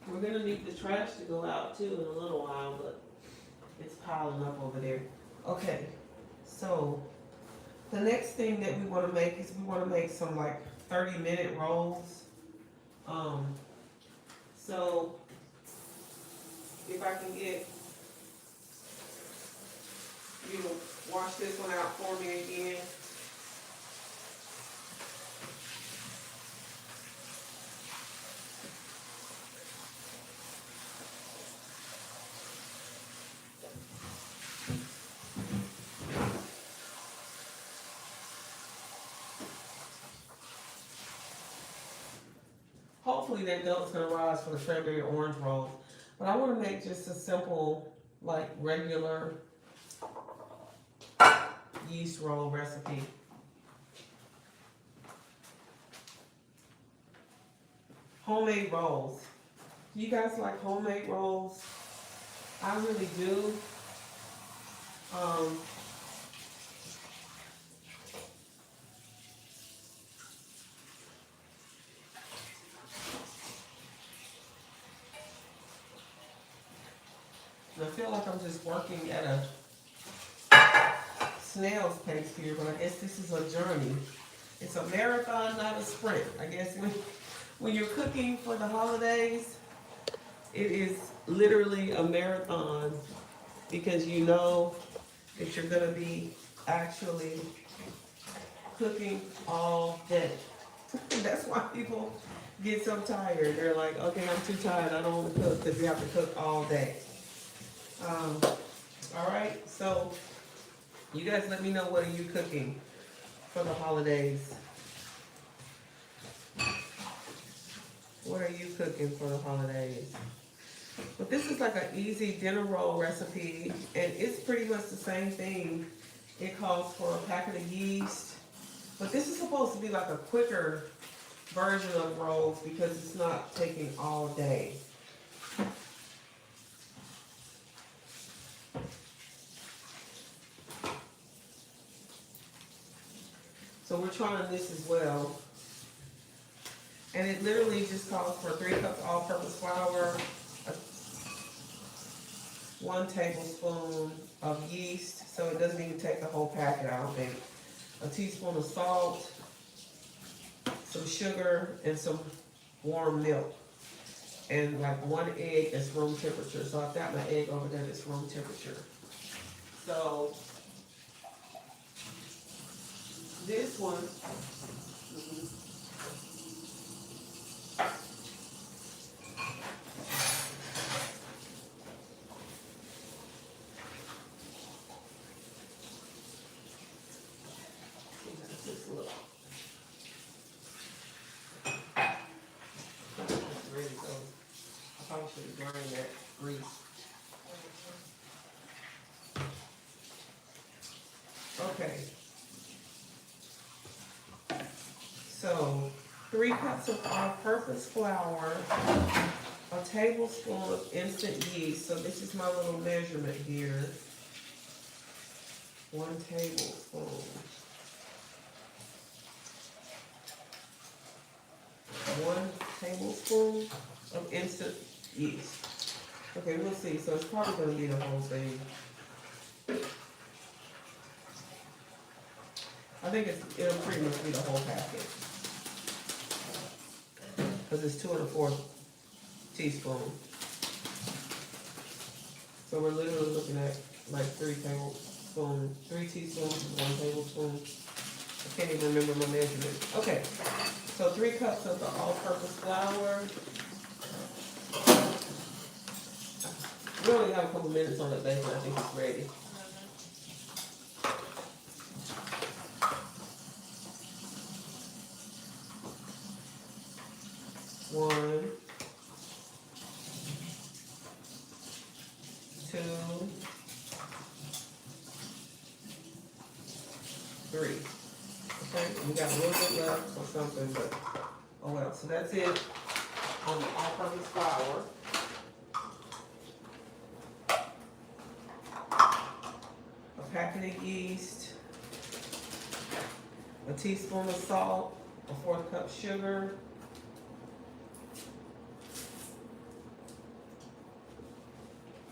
we're gonna need the trash to go out too in a little while, but it's piling up over there. Okay, so the next thing that we wanna make is we wanna make some like 30-minute rolls. So if I can get you to wash this one out for me again. Hopefully that dough is gonna rise for the cranberry orange rolls. But I wanna make just a simple, like regular yeast roll recipe. Homemade rolls. Do you guys like homemade rolls? I really do. I feel like I'm just working at a snail's pace here, but I guess this is a journey. It's a marathon, not a sprint. I guess when you're cooking for the holidays, it is literally a marathon because you know that you're gonna be actually cooking all day. That's why people get so tired. They're like, okay, I'm too tired. I don't want to cook because we have to cook all day. All right, so you guys let me know, what are you cooking for the holidays? What are you cooking for the holidays? But this is like an easy dinner roll recipe, and it's pretty much the same thing. It calls for a packet of yeast, but this is supposed to be like a quicker version of rolls because it's not taking all day. So we're trying this as well. And it literally just calls for 3 cups all-purpose flour, 1 tablespoon of yeast, so it doesn't even take the whole packet, I don't think. A teaspoon of salt, some sugar, and some warm milk. and like one egg is room temperature. So I've got my egg over there that's room temperature. So this one, this look. It's ready to go. I probably should have drained that grease. Okay. So 3 cups of all-purpose flour, a tablespoon of instant yeast. So this is my little measurement here. 1 tablespoon. 1 tablespoon of instant yeast. Okay, we'll see. So it's probably gonna be the whole thing. I think it'll pretty much be the whole packet. Because it's 2 1/4 teaspoons. So we're literally looking at like 3 tablespoons, 3 teaspoons, 1 tablespoon. I can't even remember my measurement. Okay, so 3 cups of the all-purpose flour. We only have a couple minutes on it, baby. I think it's ready. One, 2, 3. Okay, we got a little bit left or something, but oh well. So that's it on the all-purpose flour. A packet of yeast, a teaspoon of salt, a 1/4 cup sugar.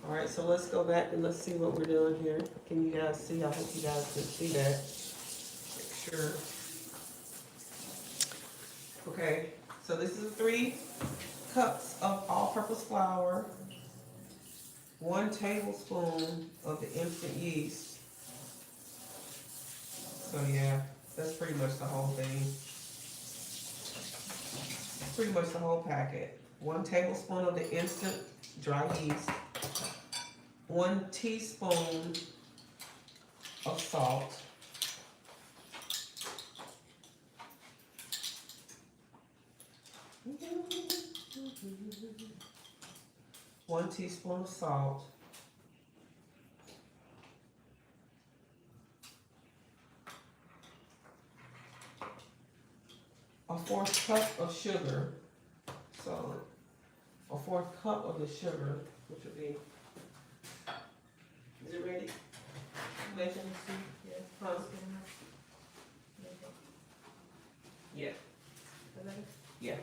All right, so let's go back and let's see what we're doing here. Can you guys see? I hope you guys can see that. Make sure. Okay, so this is 3 cups of all-purpose flour, 1 tablespoon of the instant yeast. So yeah, that's pretty much the whole thing. Pretty much the whole packet. 1 tablespoon of the instant dry yeast. 1 teaspoon of salt. 1 teaspoon of salt. A 1/4 cup of sugar. So a 1/4 cup of the sugar, which would be. Is it ready? Measure? Yeah. Huh? Okay. Yeah. Hello? Yeah.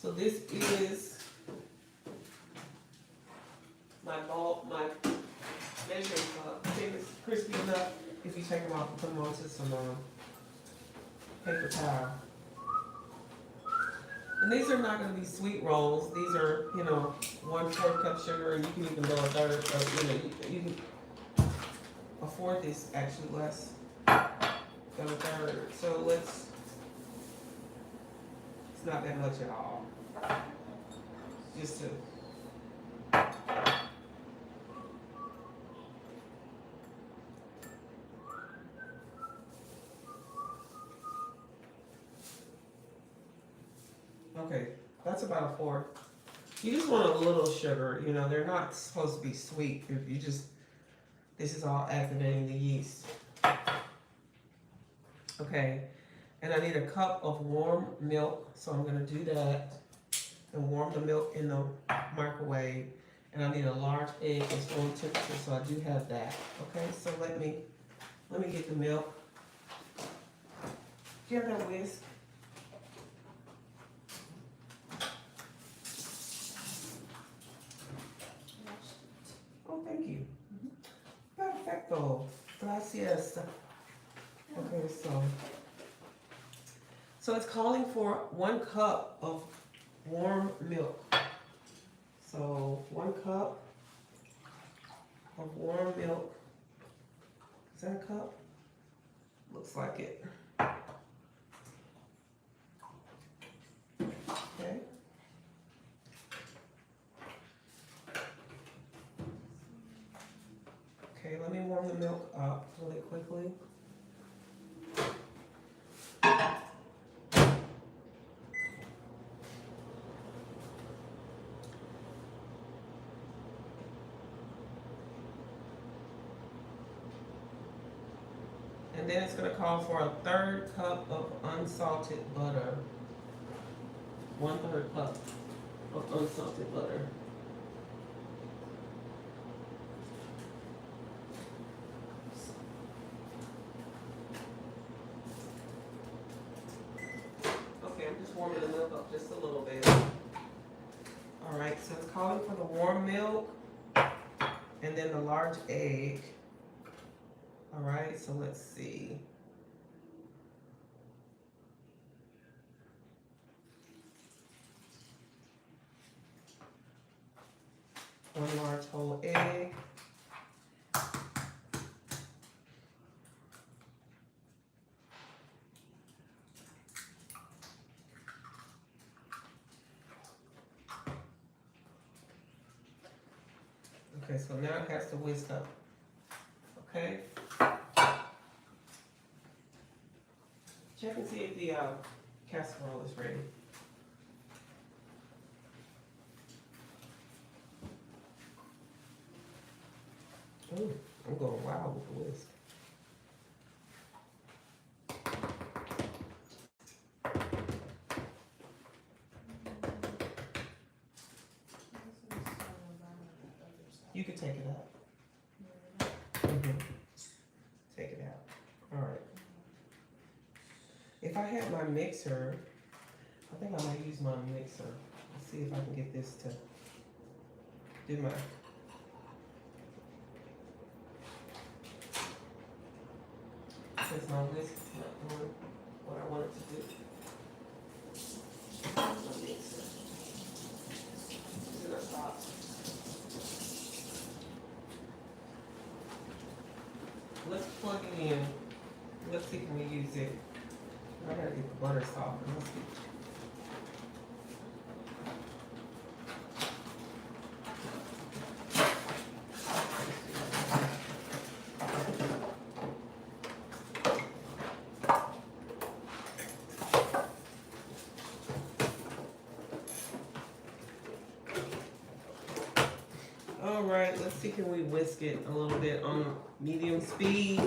So this is my ball, my measuring cup. I think it's crispy enough if you take them off and put them onto some paper towel. And these are not going to be sweet rolls. These are, 1/4 cup sugar, and you can even go a third. Or, you can. A 1/4 is actually less than a third. So it's not that much at all. Just to. Okay, that's about a 1/4. You just want a little sugar, they're not supposed to be sweet. If you just, this is all activating the yeast. Okay, and I need a cup of warm milk, so I'm gonna do that and warm the milk in the microwave. And I need a large egg at room temperature, so I do have that. Okay, so let me get the milk. Do you have that whisk? Oh, thank you. Perfecto. Gracias. Okay, so it's calling for 1 cup of warm milk. So 1 cup of warm milk. Is that a cup? Looks like it. Okay. Okay, let me warm the milk up really quickly. And then it's gonna call for a 1/3 cup of unsalted butter. 1/3 cup of unsalted butter. Okay, I'm just warming the milk up just a little bit. All right, so it's calling for the warm milk and then the large egg. All right, so let's see. One large whole egg. Okay, so now it has to whisk up. Okay. Check and see if the casserole is ready. Ooh, I'm going wild with the whisk. You can take it out. Take it out. All right. If I had my mixer, I think I might use my mixer. Let's see if I can get this to do my. Since my whisk is not doing what I want it to do. My mixer. It's in a box. Let's plug it in. Let's see can we use it. I gotta get the butter soft. Let's see. All right, let's see can we whisk it a little bit on medium speed.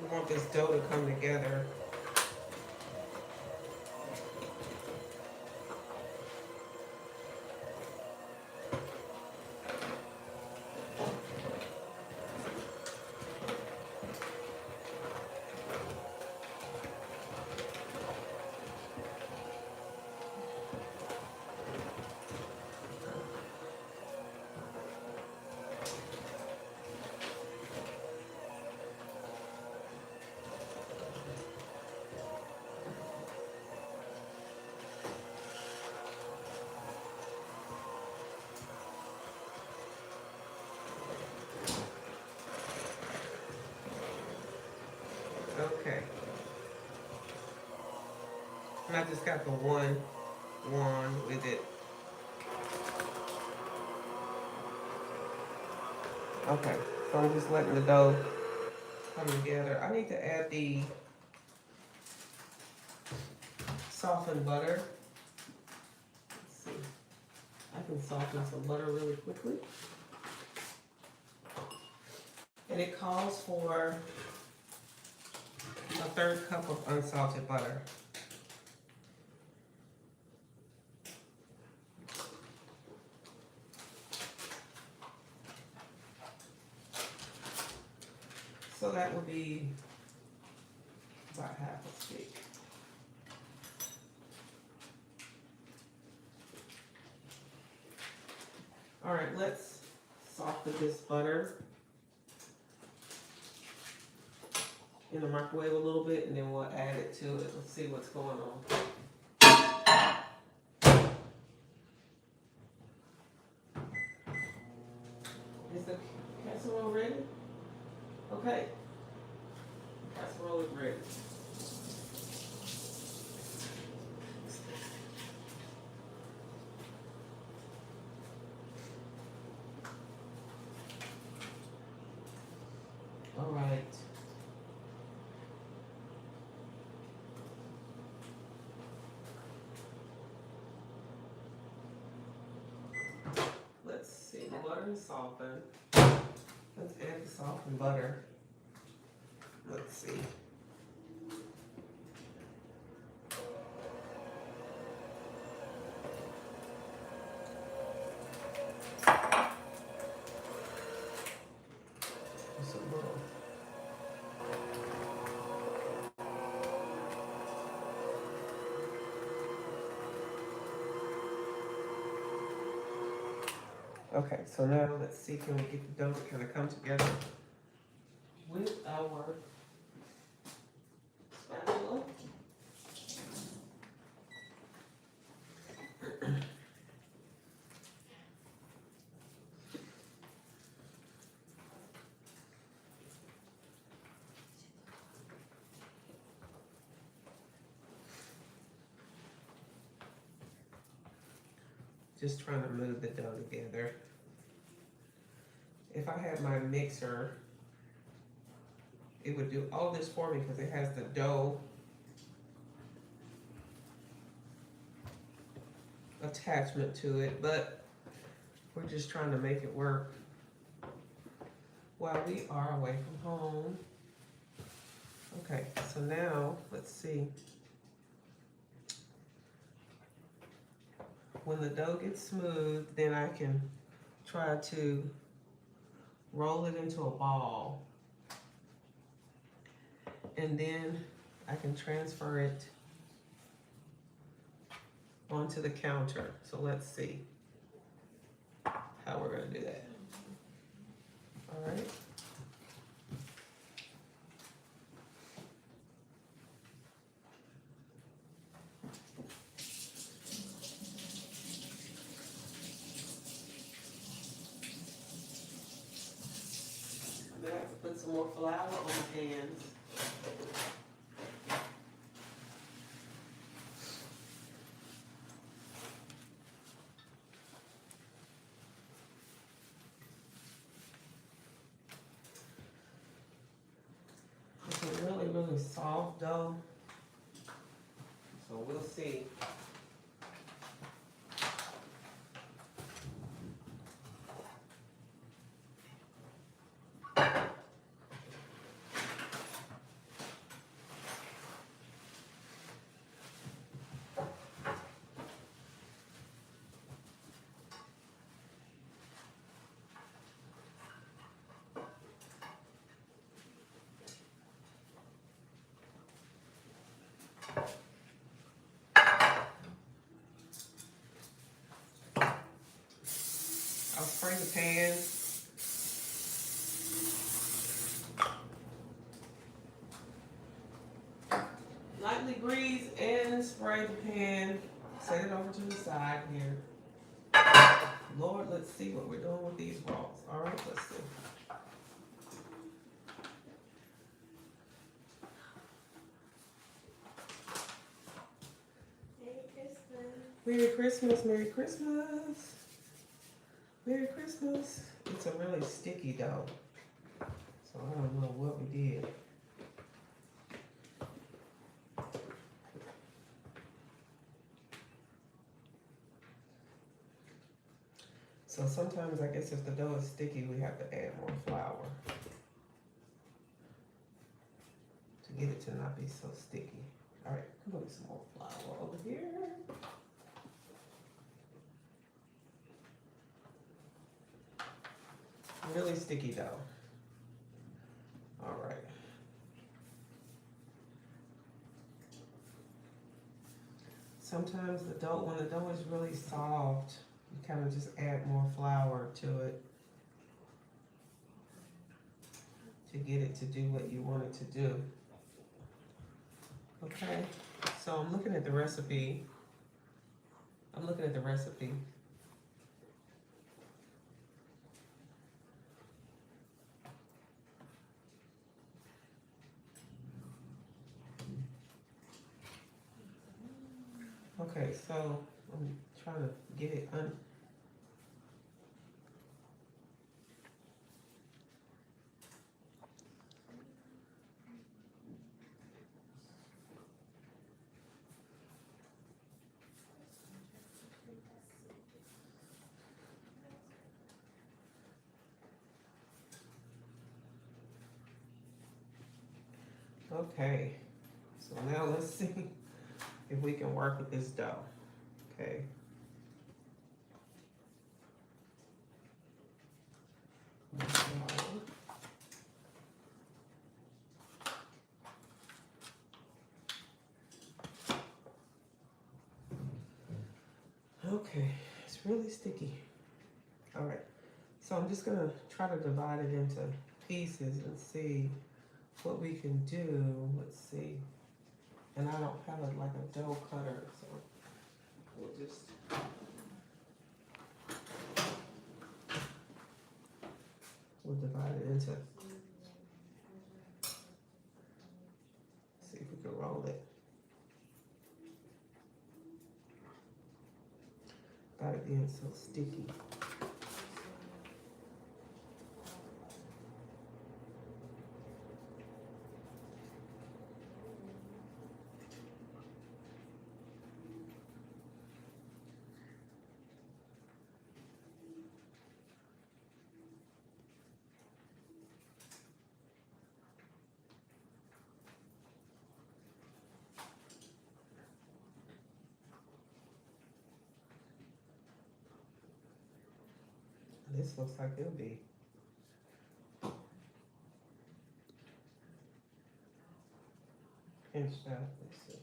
We want this dough to come together. Okay. And I just got the one with it. Okay, so I'm just letting the dough come together. I need to add the softened butter. Let's see. I can soften some butter really quickly. And it calls for a 1/3 cup of unsalted butter. So that would be about half a stick. All right, let's soften this butter. in the microwave a little bit, and then we'll add it to it. Let's see what's going on. Is the casserole ready? Okay. Casserole is ready. All right. Let's see, the butter is softened. Let's add the softened butter. Let's see. Just a little. Okay, so now let's see, can we get the dough to kind of come together with our spatula? Just trying to move the dough together. If I had my mixer, it would do all this for me because it has the dough attachment to it, but we're just trying to make it work while we are away from home. Okay, so now let's see. When the dough gets smooth, then I can try to roll it into a ball. And then I can transfer it onto the counter. So let's see how we're gonna do that. All right. Then I have to put some more flour on the pans. It's a really, really soft dough. So we'll see. I'll spray the pan. Lightly grease and spray the pan. Set it over to the side here. Lord, let's see what we're doing with these rolls. All right, let's see. Merry Christmas, Merry Christmas. Merry Christmas. It's a really sticky dough, so I don't know what we did. So sometimes I guess if the dough is sticky, we have to add more flour to get it to not be so sticky. All right, put some more flour over here. Really sticky dough. All right. Sometimes the dough, when the dough is really soft, you kind of just add more flour to it to get it to do what you want it to do. Okay, so I'm looking at the recipe. Okay, so I'm trying to get it okay. So now let's see if we can work with this dough. Okay. Okay, it's really sticky. All right, so I'm just gonna try to divide it into pieces and see what we can do. Let's see. And I don't have like a dough cutter, so we'll just. We'll divide it into. See if we can roll it. Got it being so sticky. This looks like it'll be. Pinched out. Let's see.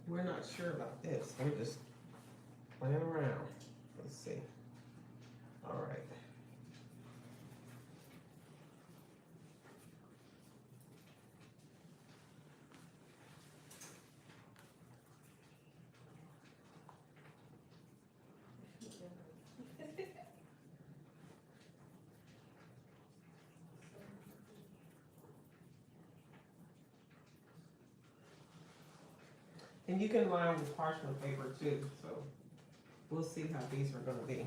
We're not sure about this. We're just playing around. Let's see. All right. And you can line with parchment paper too, so we'll see how these are gonna be.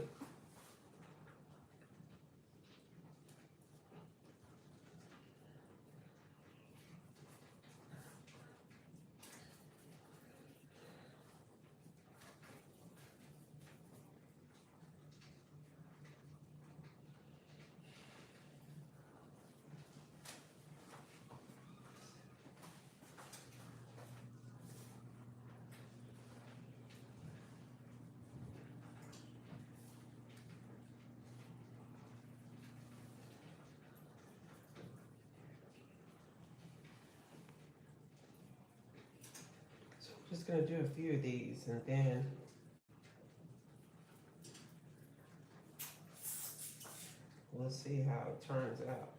So I'm just gonna do a few of these and then we'll see how it turns out.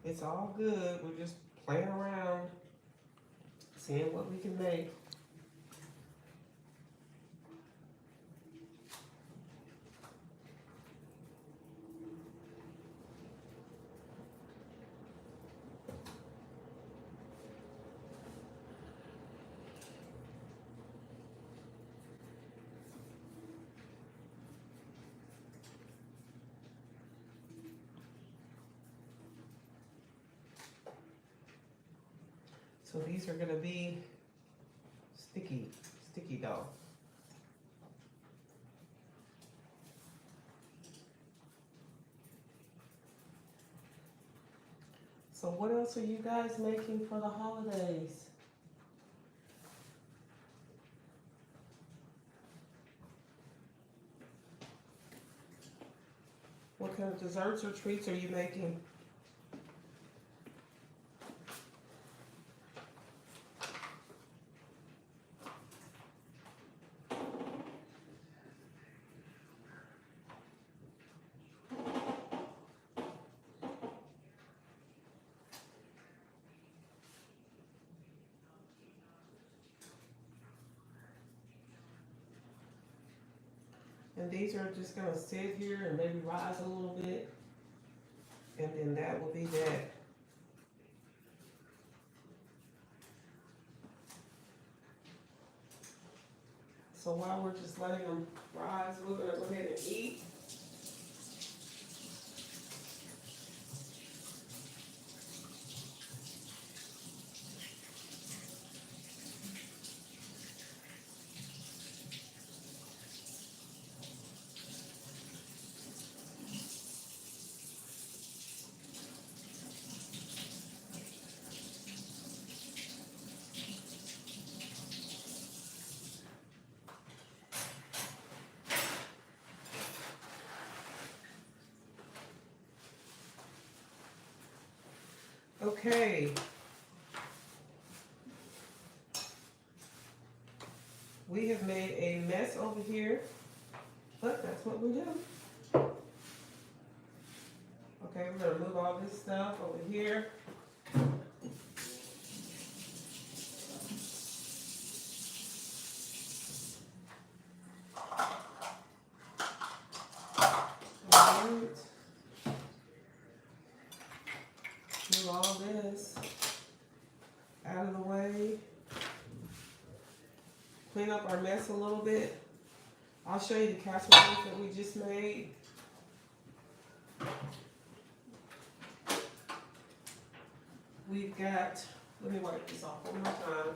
It's all good. We're just playing around, seeing what we can make. So these are gonna be sticky So what else are you guys making for the holidays? What kind of desserts or treats are you making? And these are just gonna sit here and maybe rise a little bit. And then that will be that. So while we're just letting them rise, we're gonna go ahead and eat. Okay. We have made a mess over here, but that's what we do. Okay, we're gonna move all this stuff over here. Alright. Move all this out of the way. Clean up our mess a little bit. I'll show you the casseroles that we just made. We've got, let me wipe this off one more time.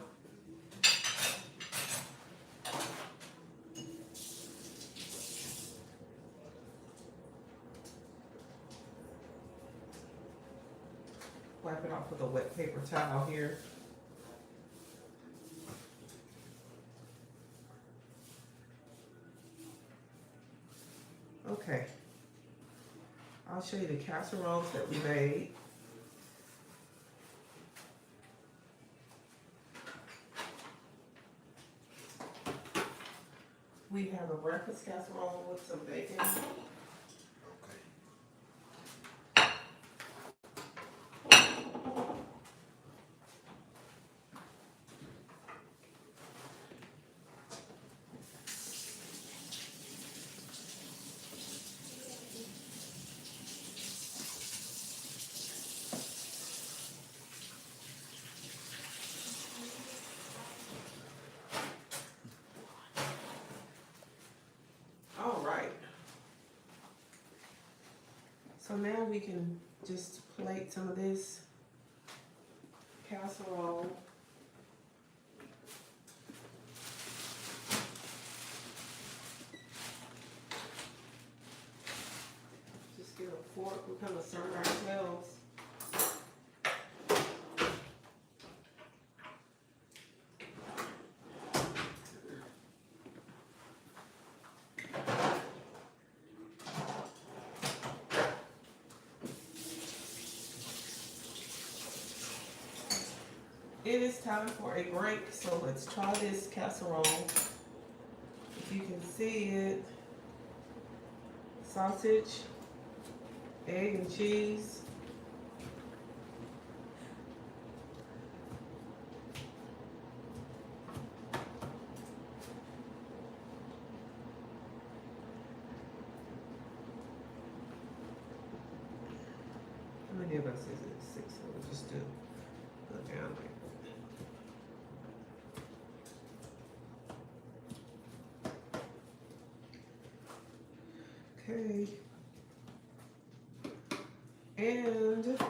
Wipe it off with a wet paper towel here. Okay. I'll show you the casseroles that we made. We have a breakfast casserole with some bacon. All right. So now we can just plate some of this casserole. Just get a fork, we kind of serve ourselves. It is time for a break, so let's try this casserole. If you can see it, sausage, egg and cheese. How many of us is it? 6, so we'll just do go down like okay. And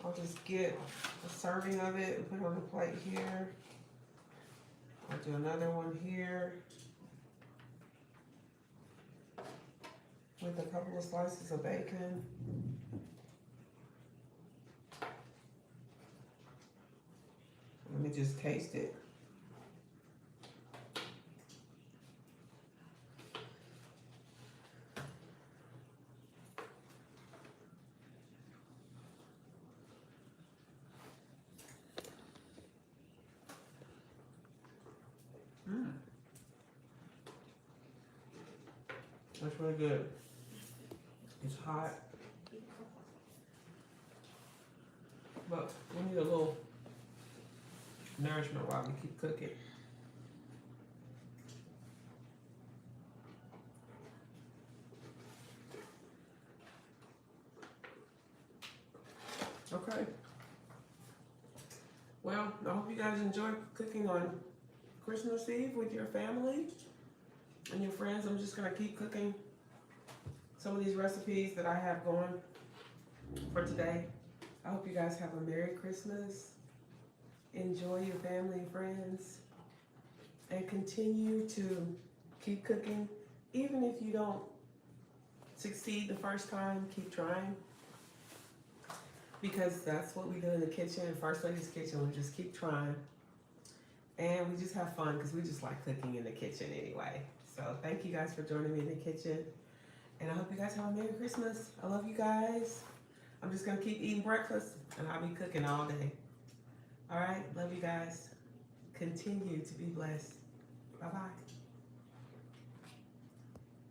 I'll just get a serving of it and put it on the plate here. I'll do another one here. with a couple of slices of bacon. Let me just taste it. That's really good. It's hot, but we need a little nourishment while we keep cooking. Okay. Well, I hope you guys enjoy cooking on Christmas Eve with your family and your friends. I'm just gonna keep cooking some of these recipes that I have going for today. I hope you guys have a Merry Christmas. Enjoy your family and friends, and continue to keep cooking. Even if you don't succeed the first time, keep trying. Because that's what we do in the kitchen, in First Lady's Kitchen. We just keep trying. And we just have fun because we just like cooking in the kitchen anyway. So thank you guys for joining me in the kitchen. And I hope you guys have a Merry Christmas. I love you guys. I'm just going to keep eating breakfast and I'll be cooking all day. All right, love you guys. Continue to be blessed. Bye-bye.